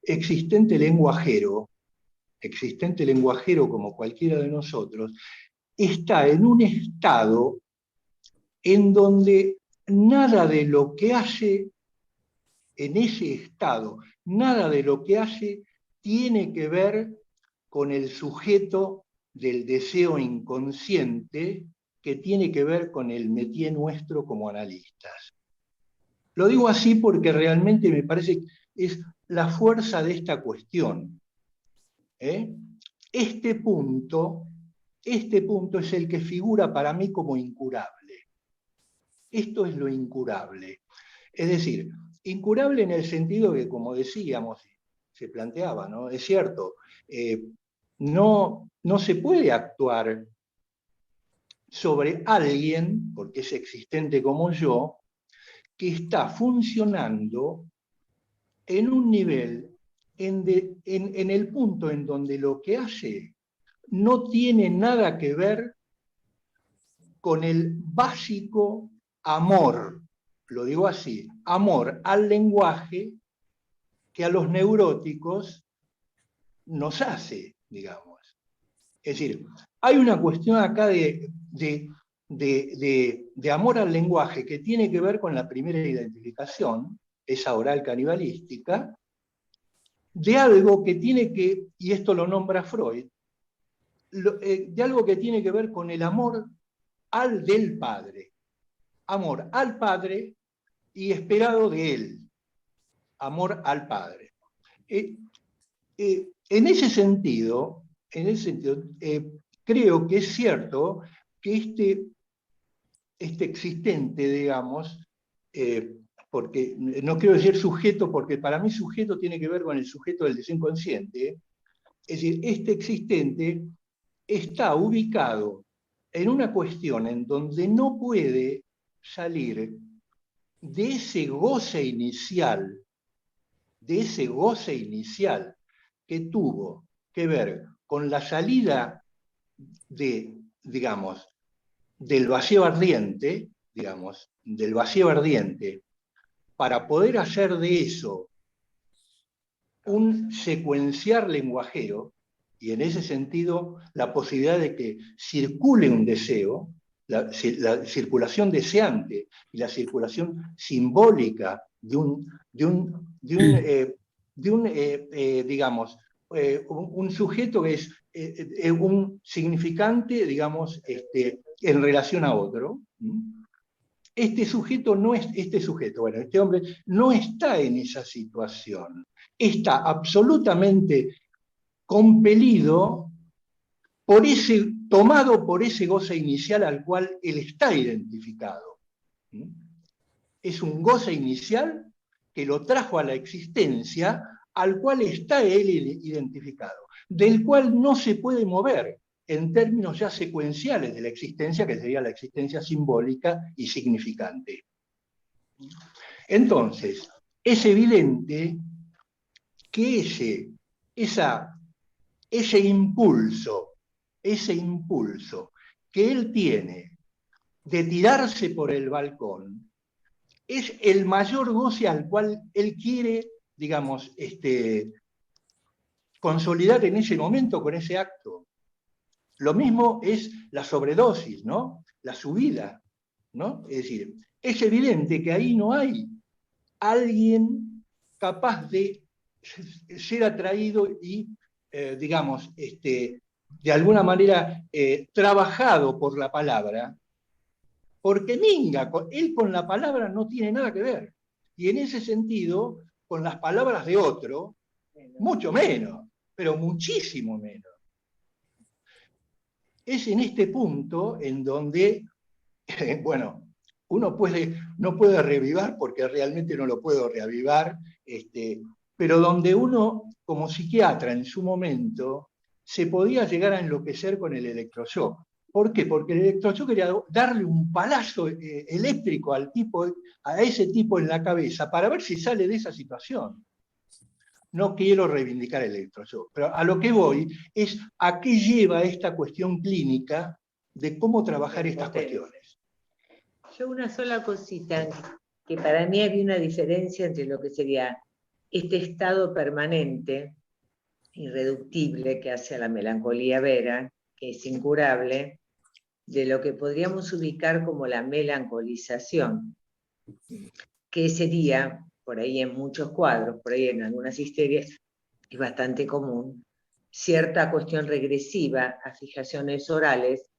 existente lenguajero como cualquiera de nosotros, está en un estado en donde nada de lo que hace en ese estado, nada de lo que hace tiene que ver con el sujeto del deseo inconsciente, que tiene que ver con el métier nuestro como analistas. Lo digo así porque realmente me parece que es la fuerza de esta cuestión. Este punto es el que figura para mí como incurable. Esto es lo incurable. Es decir, incurable en el sentido que, como decíamos, se planteaba, ¿no? Es cierto, no se puede actuar sobre alguien, porque es existente como yo, que está funcionando en un nivel, en el punto en donde lo que hace no tiene nada que ver con el básico amor, lo digo así, amor al lenguaje que a los neuróticos nos hace, digamos. Es decir, hay una cuestión acá de amor al lenguaje que tiene que ver con la primera identificación, esa oral canibalística, de algo que tiene que, y esto lo nombra Freud, de algo que tiene que ver con el amor al del padre. Amor al padre y esperado de él. Amor al padre. En ese sentido, creo que es cierto que este existente, digamos, porque no quiero decir sujeto, porque para mí sujeto tiene que ver con el sujeto del deseo inconsciente, es decir, este existente está ubicado en una cuestión en donde no puede salir de ese goce inicial, que tuvo que ver con la salida de, digamos, del vacío ardiente, para poder hacer de eso un secuenciar lenguajero, y en ese sentido la posibilidad de que circule un deseo, la circulación deseante y la circulación simbólica de un sujeto que es un significante, digamos, en relación a otro. Este hombre no está en esa situación. Está absolutamente compelido tomado por ese goce inicial al cual él está identificado. Es un goce inicial que lo trajo a la existencia, al cual está él identificado, del cual no se puede mover en términos ya secuenciales de la existencia, que sería la existencia simbólica y significante. Entonces, es evidente que ese impulso que él tiene de tirarse por el balcón es el mayor goce al cual él quiere, digamos, consolidar en ese momento con ese acto. Lo mismo es la sobredosis, ¿no? La subida, ¿no? Es decir, es evidente que ahí no hay alguien capaz de ser atraído y, digamos, de alguna manera trabajado por la palabra, porque Minga, él con la palabra no tiene nada que ver. Y en ese sentido, con las palabras de otro, mucho menos, pero muchísimo menos. Es en este punto en donde, bueno, uno no puede reavivar, porque realmente no lo puedo reavivar, pero donde uno, como psiquiatra en su momento, se podía llegar a enloquecer con el electroshock. ¿Por qué? Porque el electroshock quería darle un palazo eléctrico a ese tipo en la cabeza para ver si sale de esa situación. No quiero reivindicar el electroshock, pero a lo que voy es a qué lleva esta cuestión clínica de cómo trabajar estas cuestiones. Yo una sola cosita, que para mí había una diferencia entre lo que sería este estado permanente, irreductible, que hace a la melancolía vera, que es incurable, de lo que podríamos ubicar como la melancolización, que sería, por ahí en muchos cuadros, por ahí en algunas histerias, es bastante común, cierta cuestión regresiva a fijaciones orales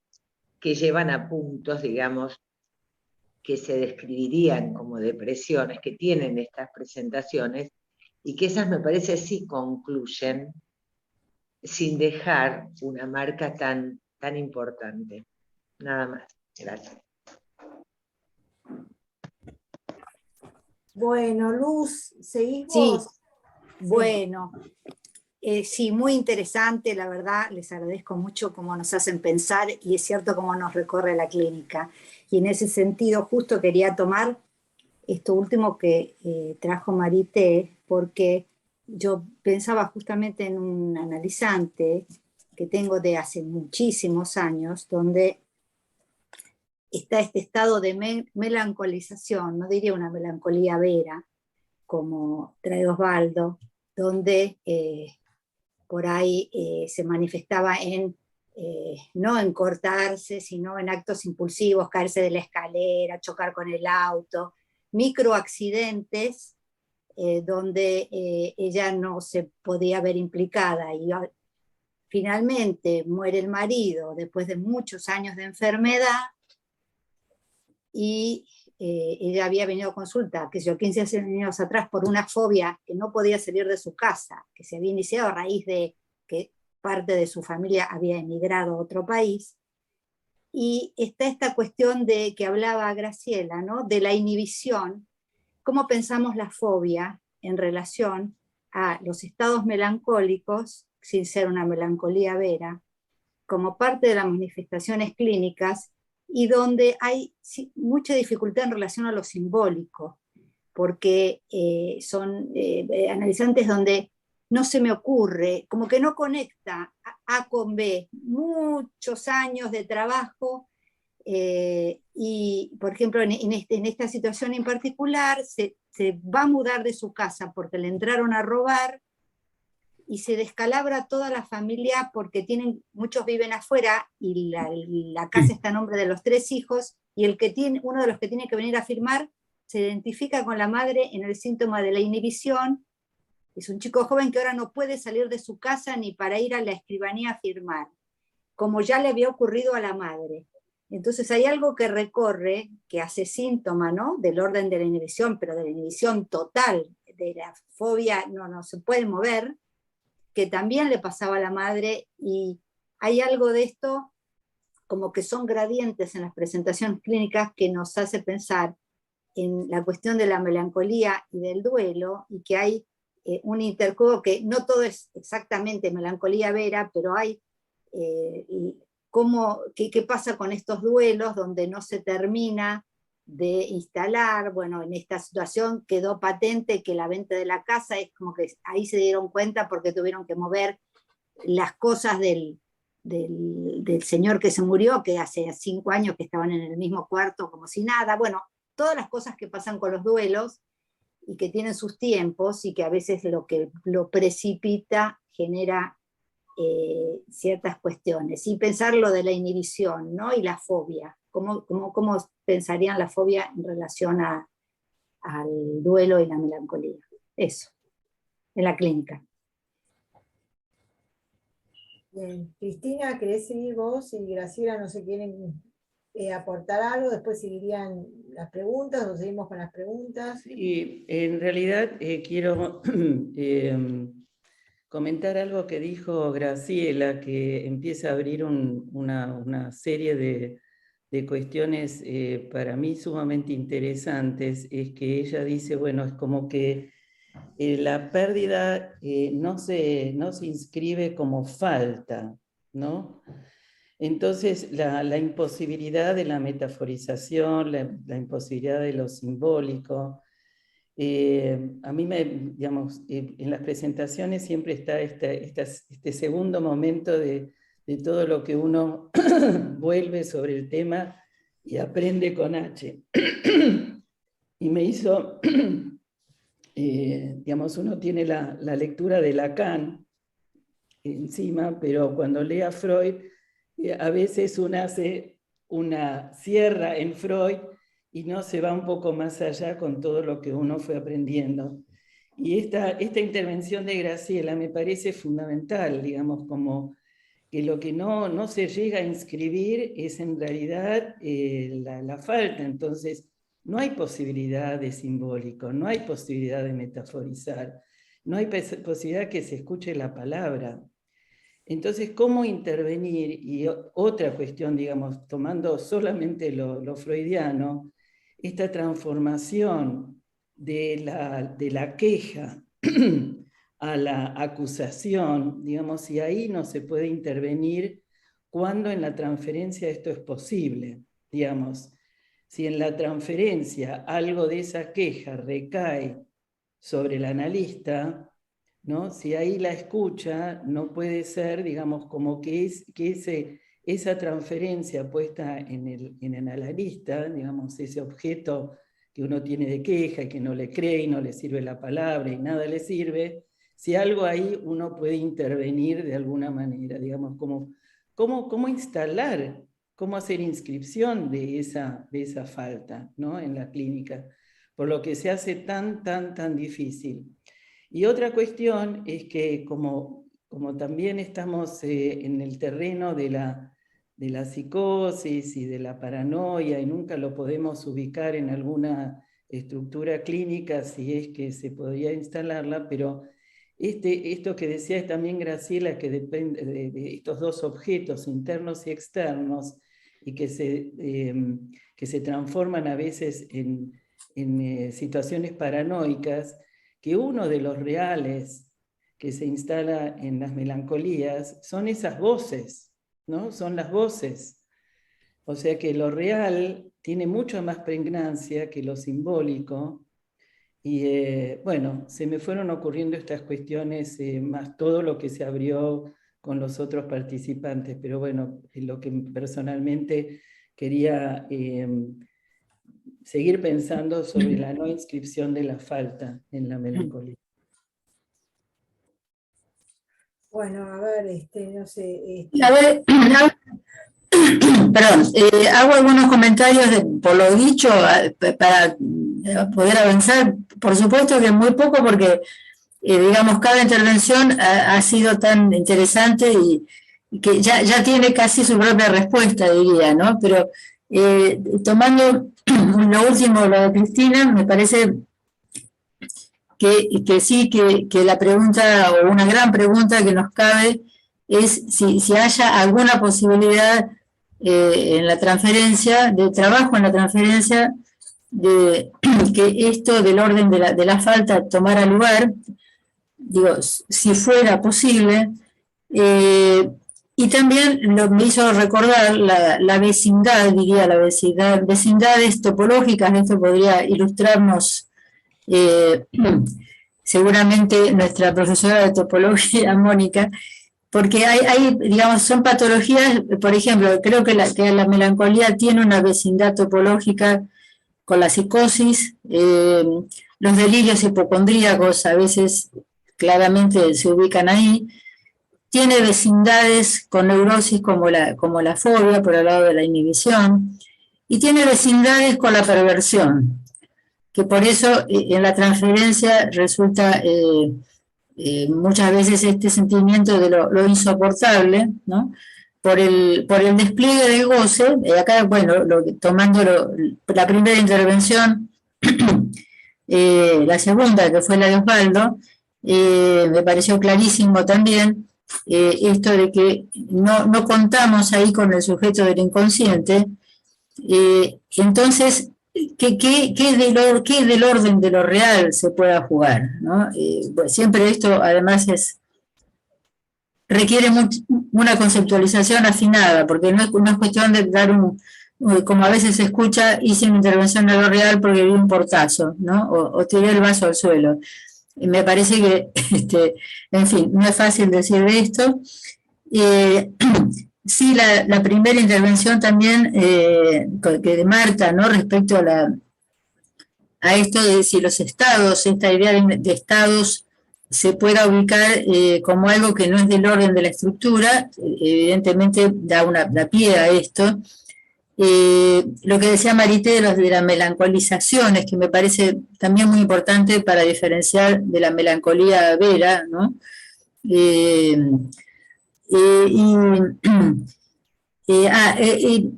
que llevan a puntos, digamos, que se describirían como depresiones, que tienen estas presentaciones, y que esas me parece sí concluyen sin dejar una marca tan importante. Nada más. Gracias. Bueno, Luz, ¿seguís Sí, vos? bueno, sí, muy interesante, la verdad, les agradezco mucho cómo nos hacen pensar y es cierto cómo nos recorre la clínica. Y en ese sentido justo quería tomar esto último que trajo Marité, porque yo pensaba justamente en un analizante que tengo de hace muchísimos años, donde está este estado de melancolización, no diría una melancolía vera, como trae Osvaldo, donde por ahí se manifestaba no en cortarse, sino en actos impulsivos, caerse de la escalera, chocar con el auto, microaccidentes donde ella no se podía ver implicada. Y finalmente muere el marido después de muchos años de enfermedad y ella había venido a consulta, que yo 15 años atrás, por una fobia que no podía salir de su casa, que se había iniciado a raíz de que parte de su familia había emigrado a otro país. Y está esta cuestión de que hablaba Graciela, ¿no? De la inhibición, cómo pensamos la fobia en relación a los estados melancólicos, sin ser una melancolía vera, como parte de las manifestaciones clínicas, y donde hay mucha dificultad en relación a lo simbólico, porque son analizantes donde no se me ocurre, como que no conecta A con B, muchos años de trabajo, y por ejemplo en esta situación en particular se va a mudar de su casa porque le entraron a robar, y se descalabra toda la familia porque muchos viven afuera y la casa está a nombre de los 3 hijos, y uno de los que tiene que venir a firmar se identifica con la madre en el síntoma de la inhibición. Es un chico joven que ahora no puede salir de su casa ni para ir a la escribanía a firmar, como ya le había ocurrido a la madre. Entonces hay algo que recorre, que hace síntoma, ¿no?, del orden de la inhibición, pero de la inhibición total, de la fobia, no se puede mover, que también le pasaba a la madre, y hay algo de esto como que son gradientes en las presentaciones clínicas que nos hace pensar en la cuestión de la melancolía y del duelo, y que hay un interjuego que no todo es exactamente melancolía vera, pero hay qué pasa con estos duelos donde no se termina de instalar. Bueno, en esta situación quedó patente que la venta de la casa es como que ahí se dieron cuenta porque tuvieron que mover las cosas del señor que se murió, que hace 5 años que estaban en el mismo cuarto como si nada. Bueno, todas las cosas que pasan con los duelos y que tienen sus tiempos, y que a veces lo que lo precipita genera ciertas cuestiones. Y pensar lo de la inhibición, ¿no?, y la fobia. ¿Cómo pensarían la fobia en relación al duelo y la melancolía? Eso, en la clínica. Bien. Cristina, ¿querés seguir vos? Y Graciela, no sé, quieren aportar algo, después seguirían las preguntas, o seguimos con las preguntas. Sí, en realidad quiero comentar algo que dijo Graciela, que empieza a abrir una serie de cuestiones para mí sumamente interesantes. Es que ella dice, bueno, es como que la pérdida no se inscribe como falta, ¿no? Entonces, la imposibilidad de la metaforización, la imposibilidad de lo simbólico. A mí, digamos, en las presentaciones siempre está este segundo momento de todo lo que uno vuelve sobre el tema y aprende con H. Y me hizo, digamos, uno tiene la lectura de Lacan encima, pero cuando lee a Freud, a veces uno hace una cierra en Freud y no se va un poco más allá con todo lo que uno fue aprendiendo. Y esta intervención de Graciela me parece fundamental, digamos, como que lo que no se llega a inscribir es en realidad la falta. Entonces, no hay posibilidad de simbólico, no hay posibilidad de metaforizar, no hay posibilidad que se escuche la palabra. Entonces, ¿cómo intervenir? Y otra cuestión, digamos, tomando solamente lo freudiano, esta transformación de la queja a la acusación, digamos, y ahí no se puede intervenir cuando en la transferencia esto es posible, digamos. Si en la transferencia algo de esa queja recae sobre el analista, ¿no? Si ahí la escucha no puede ser, digamos, como que esa transferencia puesta en el analista, digamos, ese objeto que uno tiene de queja y que no le cree y no le sirve la palabra y nada le sirve, si algo ahí uno puede intervenir de alguna manera, digamos, cómo instalar, cómo hacer inscripción de esa falta, ¿no?, en la clínica, por lo que se hace tan difícil. Y otra cuestión es que como también estamos en el terreno de la psicosis y de la paranoia, y nunca lo podemos ubicar en alguna estructura clínica si es que se podría instalarla, pero esto que decía también Graciela, que depende de estos dos objetos, internos y externos, y que se transforman a veces situaciones paranoicas, que uno de los reales que se instala en las melancolías son esas voces, ¿no? Son las voces. O sea que lo real tiene mucho más pregnancia que lo simbólico. Y bueno, se me fueron ocurriendo estas cuestiones, más todo lo que se abrió con los otros participantes, pero bueno, lo que personalmente quería seguir pensando sobre la no inscripción de la falta en la melancolía. Bueno, a ver, no sé. A ver, perdón, hago algunos comentarios por lo dicho para poder avanzar. Por supuesto que muy poco porque, digamos, cada intervención ha sido tan interesante y que ya tiene casi su propia respuesta, diría, ¿no? Pero tomando lo último, lo de Cristina, me parece que sí, que la pregunta, o una gran pregunta que nos cabe, es si haya alguna posibilidad en la transferencia, de trabajo en la transferencia, de que esto del orden de la falta tomara lugar, digo, si fuera posible, y también me hizo recordar la vecindad, diría la vecindad, vecindades topológicas. Esto podría ilustrarnos seguramente nuestra profesora de topología, Mónica, porque hay, digamos, son patologías, por ejemplo, creo que la melancolía tiene una vecindad topológica con la psicosis, los delirios hipocondríacos a veces claramente se ubican ahí, tiene vecindades con neurosis como la fobia por el lado de la inhibición, y tiene vecindades con la perversión, que por eso en la transferencia resulta muchas veces este sentimiento de lo insoportable, ¿no? Por el despliegue del goce. Acá, bueno, tomando la primera intervención, la segunda, que fue la de Osvaldo, me pareció clarísimo también esto de que no contamos ahí con el sujeto del inconsciente. Entonces, ¿qué del orden de lo real se pueda jugar, ¿no? Pues siempre esto además requiere una conceptualización afinada, porque no es cuestión de dar como a veces se escucha, hice una intervención en lo real porque vi un portazo, ¿no? O tiré el vaso al suelo. Y me parece que, en fin, no es fácil decir esto. Sí, la primera intervención también que de Marta, ¿no? Respecto a esto de si los estados, esta idea de estados se pueda ubicar como algo que no es del orden de la estructura, evidentemente da pie a esto. Lo que decía Marité de las melancolizaciones, que me parece también muy importante para diferenciar de la melancolía vera, ¿no?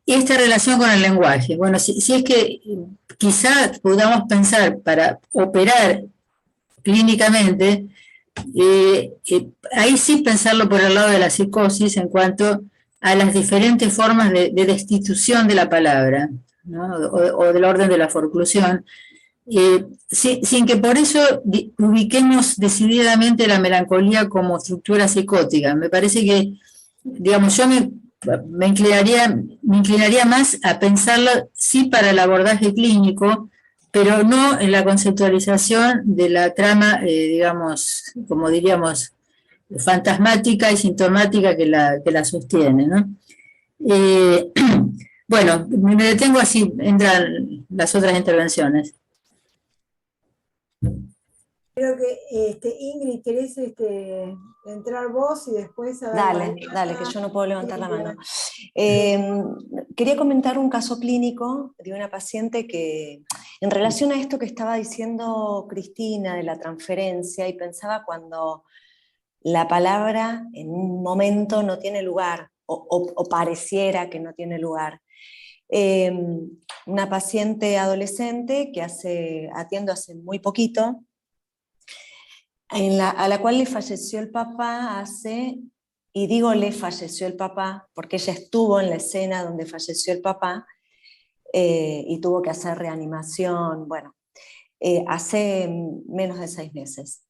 Esta relación con el lenguaje. Bueno, si es que quizá podamos pensar para operar clínicamente, ahí sí pensarlo por el lado de la psicosis en cuanto a las diferentes formas de destitución de la palabra, ¿no? o del orden de la forclusión, sin que por eso ubiquemos decididamente la melancolía como estructura psicótica. Me parece que, digamos, yo me inclinaría más a pensarlo sí para el abordaje clínico, pero no en la conceptualización de la trama, digamos, como diríamos, fantasmática y sintomática que la sostiene, ¿no? Bueno, me detengo así, entran las otras intervenciones. Creo que, Ingrid, ¿querés entrar vos y después... Dale, que yo no puedo levantar la mano. Quería comentar un caso clínico de una paciente que, en relación a esto que estaba diciendo Cristina de la transferencia, y pensaba cuando la palabra en un momento no tiene lugar, o pareciera que no tiene lugar. Una paciente adolescente que atiendo hace muy poquito, a la cual le falleció el papá y digo le falleció el papá, porque ella estuvo en la escena donde falleció el papá, y tuvo que hacer reanimación, bueno, hace menos de 6 meses.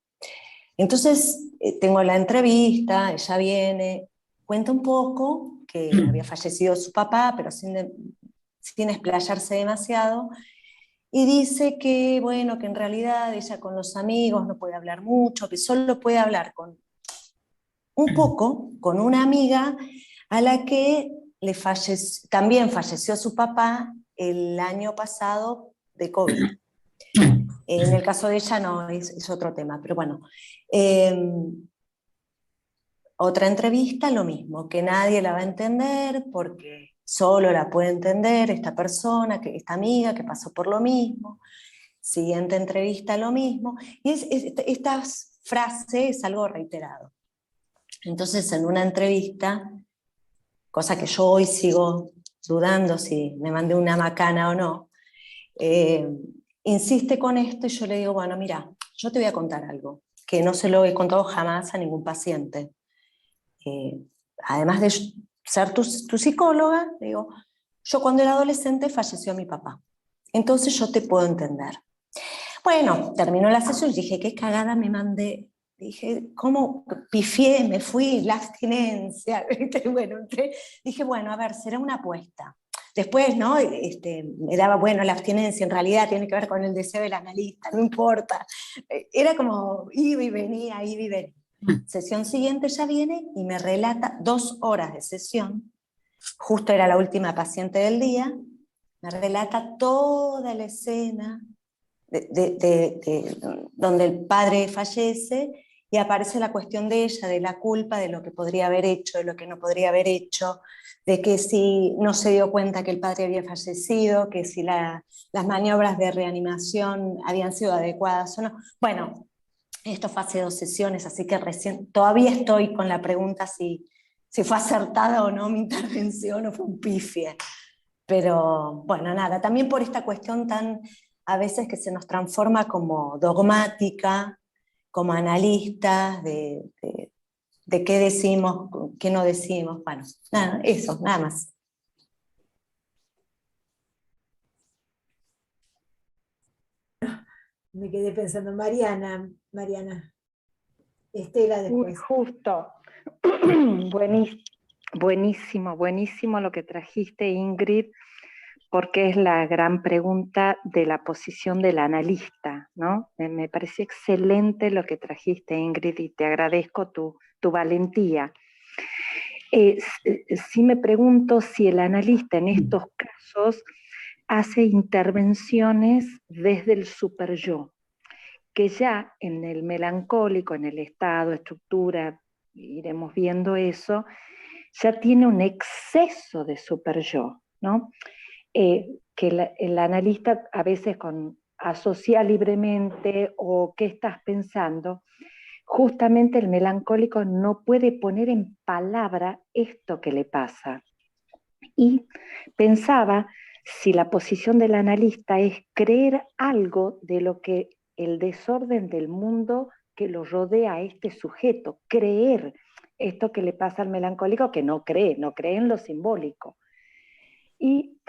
Entonces, tengo la entrevista, ella viene, cuenta un poco que había fallecido su papá, pero sin explayarse demasiado, y dice que, bueno, que en realidad ella con los amigos no puede hablar mucho, que solo puede hablar un poco con una amiga a la que también falleció su papá el año pasado de COVID. En el caso de ella no, es otro tema, pero bueno. Otra entrevista, lo mismo, que nadie la va a entender porque solo la puede entender esta persona, esta amiga que pasó por lo mismo. Siguiente entrevista, lo mismo. Y esta frase es algo reiterado. Entonces, en una entrevista, cosa que yo hoy sigo dudando si me mandé una macana o no, insiste con esto y yo le digo, bueno, mira, yo te voy a contar algo, que no se lo he contado jamás a ningún paciente. Además de ser tu psicóloga, digo, yo cuando era adolescente falleció mi papá, entonces yo te puedo entender. Bueno, terminó la sesión y dije, qué cagada me mandé. Dije, ¿cómo pifié? Me fui, la abstinencia. Bueno, dije, bueno, a ver, será una apuesta. Después, ¿no? Me daba, bueno, la abstinencia en realidad tiene que ver con el deseo del analista, no importa. Era como iba y venía, iba y venía. Sesión siguiente ya viene y me relata 2 horas de sesión, justo era la última paciente del día, me relata toda la escena donde el padre fallece y aparece la cuestión de ella, de la culpa, de lo que podría haber hecho, de lo que no podría haber hecho, de que si no se dio cuenta que el padre había fallecido, que si las maniobras de reanimación habían sido adecuadas o no. Bueno, esto fue hace 2 sesiones, así que todavía estoy con la pregunta si fue acertada o no mi intervención o fue un pifie. Pero bueno, nada, también por esta cuestión tan a veces que se nos transforma como dogmática, como analistas de qué decimos, qué no decimos. Bueno, nada, eso, nada más. Me quedé pensando, Mariana, Estela después. Justo. Buenísimo, buenísimo lo que trajiste, Ingrid, porque es la gran pregunta de la posición del analista, ¿no? Me pareció excelente lo que trajiste, Ingrid, y te agradezco tu valentía. Sí me pregunto si el analista en estos casos hace intervenciones desde el superyo, que ya en el melancólico, en el estado, estructura, iremos viendo eso, ya tiene un exceso de superyo, ¿no? Que el analista a veces asocia libremente o qué estás pensando, justamente el melancólico no puede poner en palabra esto que le pasa. Y pensaba si la posición del analista es creer algo de lo que el desorden del mundo que lo rodea a este sujeto, creer esto que le pasa al melancólico, que no cree en lo simbólico. Y,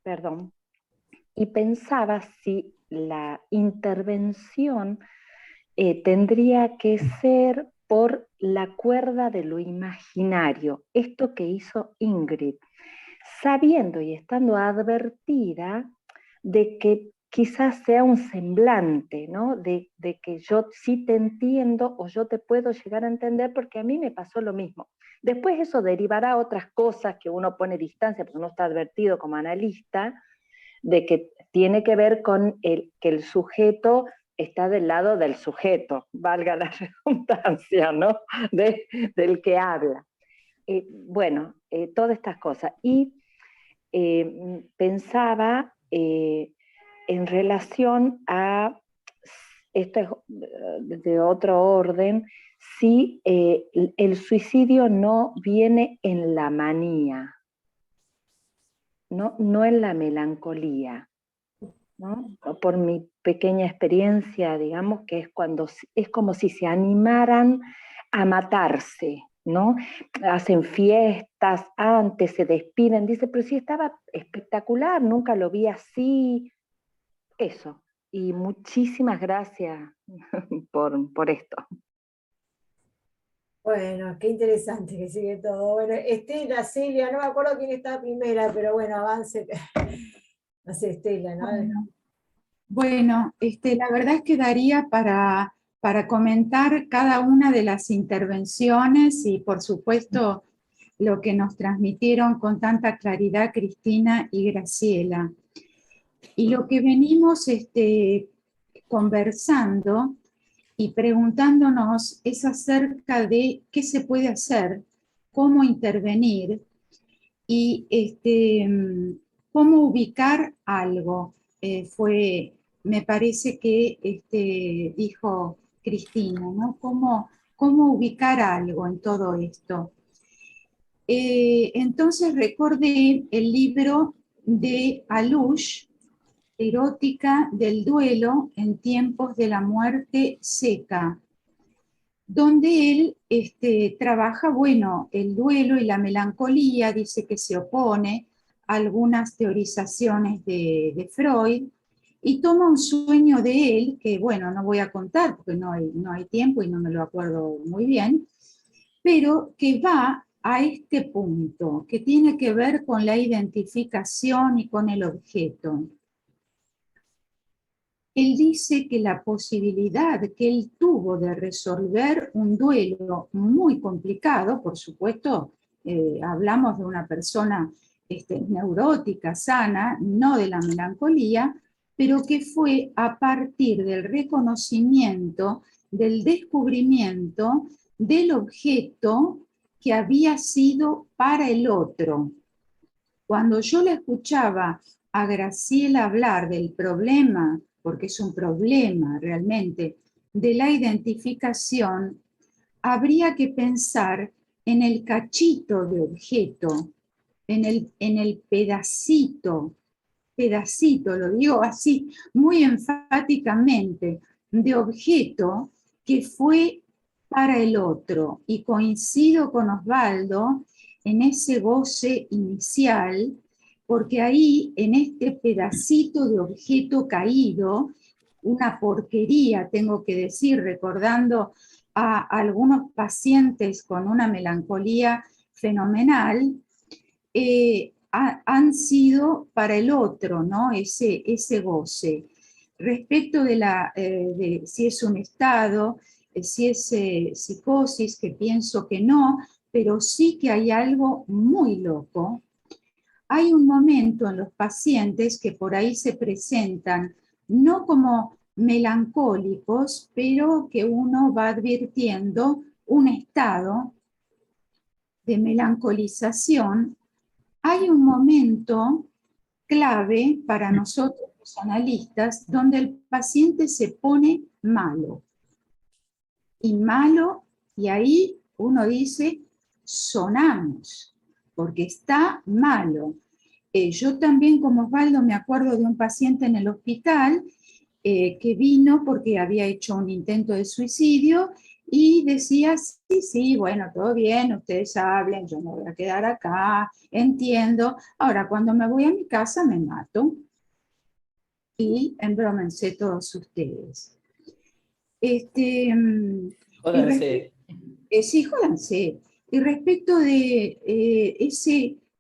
perdón, y pensaba si la intervención tendría que ser por la cuerda de lo imaginario, esto que hizo Ingrid, sabiendo y estando advertida de que quizás sea un semblante, ¿no? De que yo sí te entiendo o yo te puedo llegar a entender porque a mí me pasó lo mismo. Después eso derivará a otras cosas que uno pone distancia porque uno está advertido como analista de que tiene que ver con que el sujeto está del lado del sujeto, valga la redundancia, ¿no? Del que habla. Bueno, todas estas cosas. Y pensaba en relación a, esto es de otro orden, si el suicidio no viene en la manía, no en la melancolía, ¿no? Por mi pequeña experiencia, digamos, que es como si se animaran a matarse, ¿no? Hacen fiestas antes, se despiden, dice, pero sí estaba espectacular, nunca lo vi así, eso. Y muchísimas gracias por esto. Bueno, qué interesante que sigue todo. Bueno, Estela, Celia, no me acuerdo quién estaba primera, pero bueno, avance. No sé, Estela, ¿no? Bueno, la verdad es que daría para comentar cada una de las intervenciones y por supuesto lo que nos transmitieron con tanta claridad Cristina y Graciela. Y lo que venimos conversando y preguntándonos es acerca de qué se puede hacer, cómo intervenir y cómo ubicar algo. Me parece que dijo Cristina, ¿no? ¿Cómo ubicar algo en todo esto? Entonces recordé el libro de Alush, Erótica del duelo en tiempos de la muerte seca, donde él trabaja, bueno, el duelo y la melancolía, dice que se opone a algunas teorizaciones de Freud, y toma un sueño de él, que bueno, no voy a contar porque no hay tiempo y no me lo acuerdo muy bien, pero que va a este punto, que tiene que ver con la identificación y con el objeto. Él dice que la posibilidad que él tuvo de resolver un duelo muy complicado, por supuesto, hablamos de una persona neurótica, sana, no de la melancolía, pero que fue a partir del reconocimiento, del descubrimiento del objeto que había sido para el otro. Cuando yo le escuchaba a Graciela hablar del problema, porque es un problema realmente, de la identificación, habría que pensar en el cachito de objeto, en el pedacito, lo digo así muy enfáticamente, de objeto que fue para el otro. Y coincido con Osvaldo en ese goce inicial, porque ahí, en este pedacito de objeto caído, una porquería, tengo que decir, recordando a algunos pacientes con una melancolía fenomenal, han sido para el otro, ¿no? Ese goce. Respecto de si es un estado, si es psicosis, que pienso que no, pero sí que hay algo muy loco. Hay un momento en los pacientes que por ahí se presentan no como melancólicos, pero que uno va advirtiendo un estado de melancolización. Hay un momento clave para nosotros los analistas donde el paciente se pone malo. Y ahí uno dice, sonamos, porque está malo. Yo también, como Osvaldo, me acuerdo de un paciente en el hospital que vino porque había hecho un intento de suicidio y decía, sí, bueno, todo bien, ustedes hablen, yo me voy a quedar acá, entiendo. Ahora, cuando me voy a mi casa me mato. Y embrómense todos ustedes. Jódanse. Sí, jódanse. Y respecto de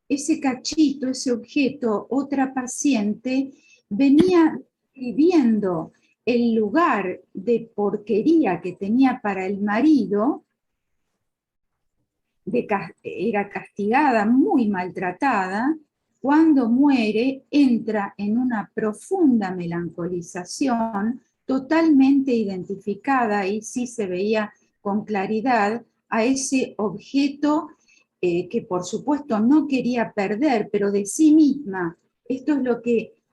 ese cachito, ese objeto, otra paciente venía viviendo el lugar de porquería que tenía para el marido, era castigada, muy maltratada. Cuando muere, entra en una profunda melancolización, totalmente identificada, y sí se veía con claridad a ese objeto que por supuesto no quería perder, pero de sí misma. Esto es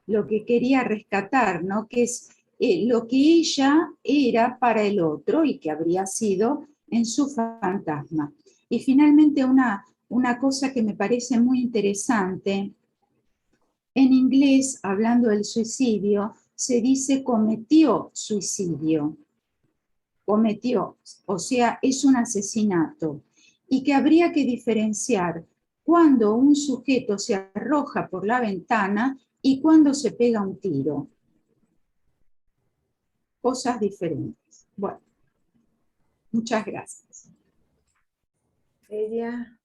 lo que quería rescatar, ¿no? Que es lo que ella era para el otro y que habría sido en su fantasma. Y finalmente una cosa que me parece muy interesante, en inglés, hablando del suicidio, se dice cometió suicidio. Cometió, o sea, es un asesinato. y que habría que diferenciar cuando un sujeto se arroja por la ventana y cuando se pega un tiro. Cosas diferentes. Bueno, muchas gracias. Ella.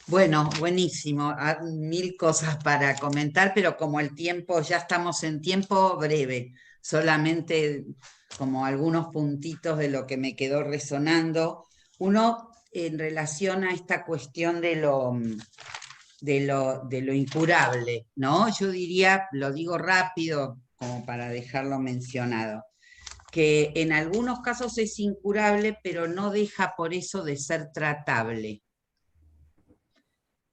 Bueno, buenísimo. Mil cosas para comentar, pero como el tiempo, ya estamos en tiempo breve, solamente como algunos puntitos de lo que me quedó resonando. Uno, en relación a esta cuestión de lo incurable, ¿no? Yo diría, lo digo rápido como para dejarlo mencionado, que en algunos casos es incurable, pero no deja por eso de ser tratable.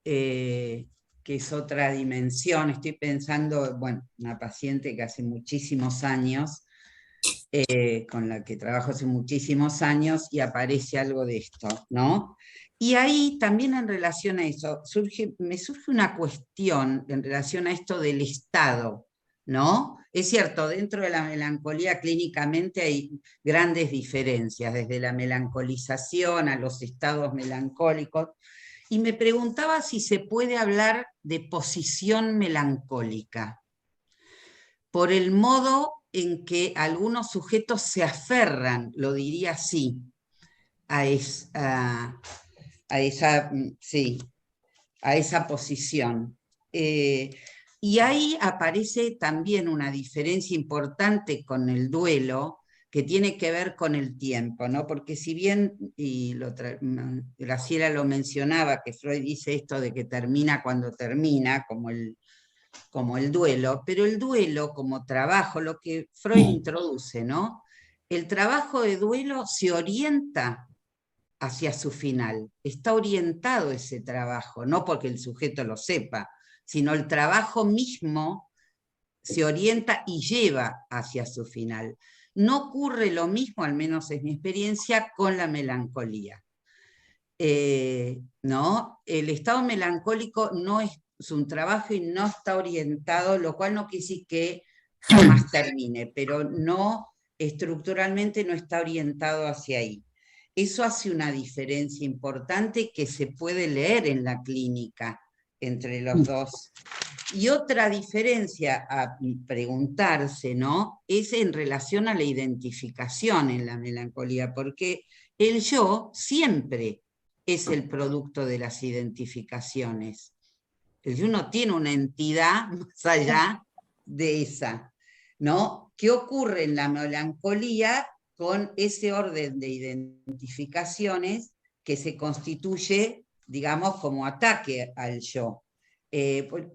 Que es otra dimensión. Estoy pensando, bueno, una paciente que hace muchísimos años, con la que trabajo hace muchísimos años, y aparece algo de esto, ¿no? Y ahí también en relación a eso, me surge una cuestión en relación a esto del estado, ¿no? Es cierto, dentro de la melancolía clínicamente hay grandes diferencias, desde la melancolización a los estados melancólicos, y me preguntaba si se puede hablar de posición melancólica, por el modo en que algunos sujetos se aferran, lo diría así, a esa posición. Y ahí aparece también una diferencia importante con el duelo, que tiene que ver con el tiempo, ¿no? Porque si bien, y Graciela lo mencionaba, que Freud dice esto de que termina cuando termina, como el duelo, pero el duelo como trabajo, lo que Freud introduce, ¿no? El trabajo de duelo se orienta hacia su final, está orientado ese trabajo, no porque el sujeto lo sepa, sino el trabajo mismo se orienta y lleva hacia su final. No ocurre lo mismo, al menos es mi experiencia, con la melancolía. ¿No? El estado melancólico no es un trabajo y no está orientado, lo cual no quiere decir que jamás termine, pero no, estructuralmente no está orientado hacia ahí. Eso hace una diferencia importante que se puede leer en la clínica entre los dos. Y otra diferencia a preguntarse, ¿no?, es en relación a la identificación en la melancolía, porque el yo siempre es el producto de las identificaciones. El yo no tiene una entidad más allá de esa, ¿no? ¿Qué ocurre en la melancolía con ese orden de identificaciones que se constituye, digamos, como ataque al yo?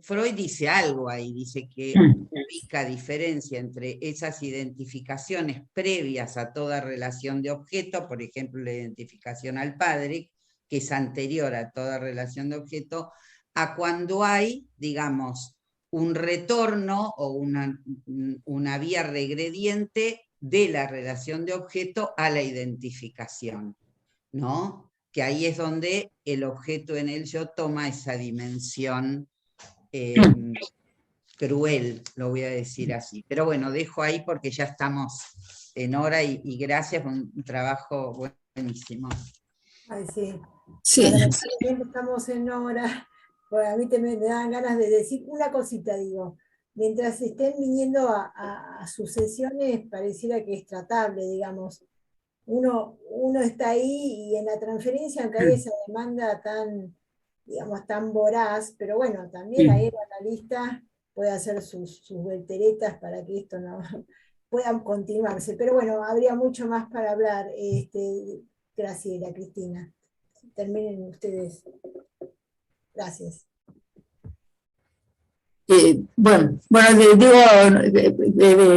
Freud dice algo ahí, dice que ubica diferencia entre esas identificaciones previas a toda relación de objeto, por ejemplo la identificación al padre, que es anterior a toda relación de objeto, a cuando hay, digamos, un retorno o una vía regrediente de la relación de objeto a la identificación, ¿no? Que ahí es donde el objeto en el yo toma esa dimensión cruel, lo voy a decir así. Pero bueno, dejo ahí porque ya estamos en hora y gracias por un trabajo buenísimo. Ay, sí. Sí. Lamentablemente estamos en hora. Bueno, a mí me dan ganas de decir una cosita, digo. Mientras estén viniendo a sus sesiones, pareciera que es tratable, digamos. Uno está ahí y en la transferencia, aunque hay esa demanda tan, digamos, tan voraz, pero bueno, también ahí el analista puede hacer sus volteretas para que esto no pueda continuarse. Pero bueno, habría mucho más para hablar. Graciela, Cristina. Terminen ustedes. Gracias. Bueno, digo,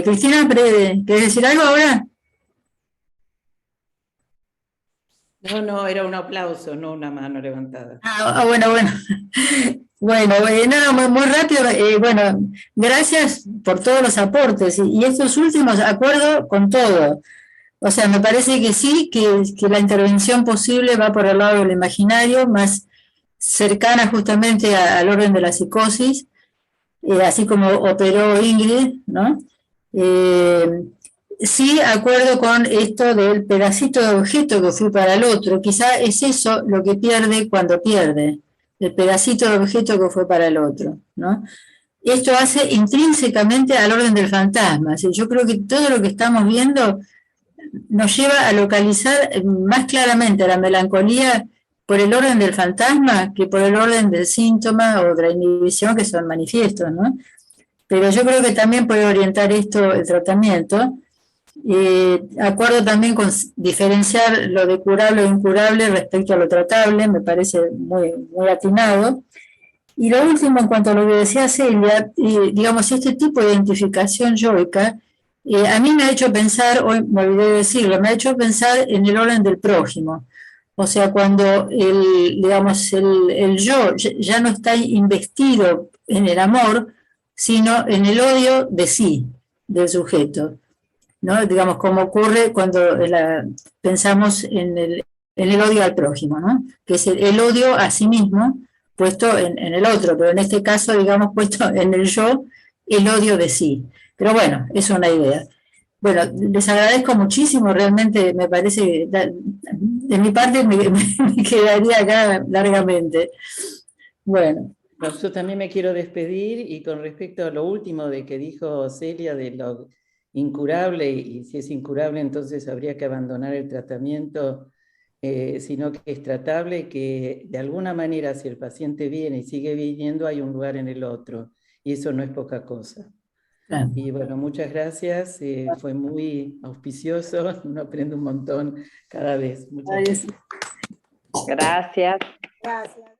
Cristina, ¿querés decir algo ahora? No, era un aplauso, no una mano levantada. Bueno. Bueno, muy rápido. Bueno, gracias por todos los aportes. Y estos últimos, acuerdo con todo. O sea, me parece que sí, que la intervención posible va por el lado del imaginario, más cercana justamente al orden de la psicosis, así como operó Ingrid, ¿no? sí acuerdo con esto del pedacito de objeto que fui para el otro. Quizá es eso lo que pierde cuando pierde, el pedacito de objeto que fue para el otro, ¿no? Esto hace intrínsecamente al orden del fantasma. Así, yo creo que todo lo que estamos viendo nos lleva a localizar más claramente la melancolía por el orden del fantasma que por el orden del síntoma o de la inhibición, que son manifiestos, ¿no? Pero yo creo que también puede orientar esto el tratamiento. Acuerdo también con diferenciar lo de curable o incurable respecto a lo tratable, me parece muy, muy atinado. Y lo último, en cuanto a lo que decía Celia, digamos, este tipo de identificación yoica, a mí me ha hecho pensar, hoy me olvidé de decirlo, me ha hecho pensar en el orden del prójimo. O sea, cuando digamos, el yo ya no está investido en el amor, sino en el odio de sí, del sujeto, ¿no? Digamos, como ocurre cuando pensamos en el odio al prójimo, ¿no? Que es el odio a sí mismo puesto en el otro, pero en este caso, digamos, puesto en el yo, el odio de sí. Pero bueno, es una idea. Bueno, les agradezco muchísimo, realmente me parece, de mi parte me quedaría acá largamente. Bueno. Yo también me quiero despedir, y con respecto a lo último de que dijo Celia de lo incurable, y si es incurable entonces habría que abandonar el tratamiento, sino que es tratable, que de alguna manera si el paciente viene y sigue viniendo hay un lugar en el otro, y eso no es poca cosa. Claro. Y bueno, muchas gracias, fue muy auspicioso, uno aprende un montón cada vez. Muchas gracias. Gracias. Gracias.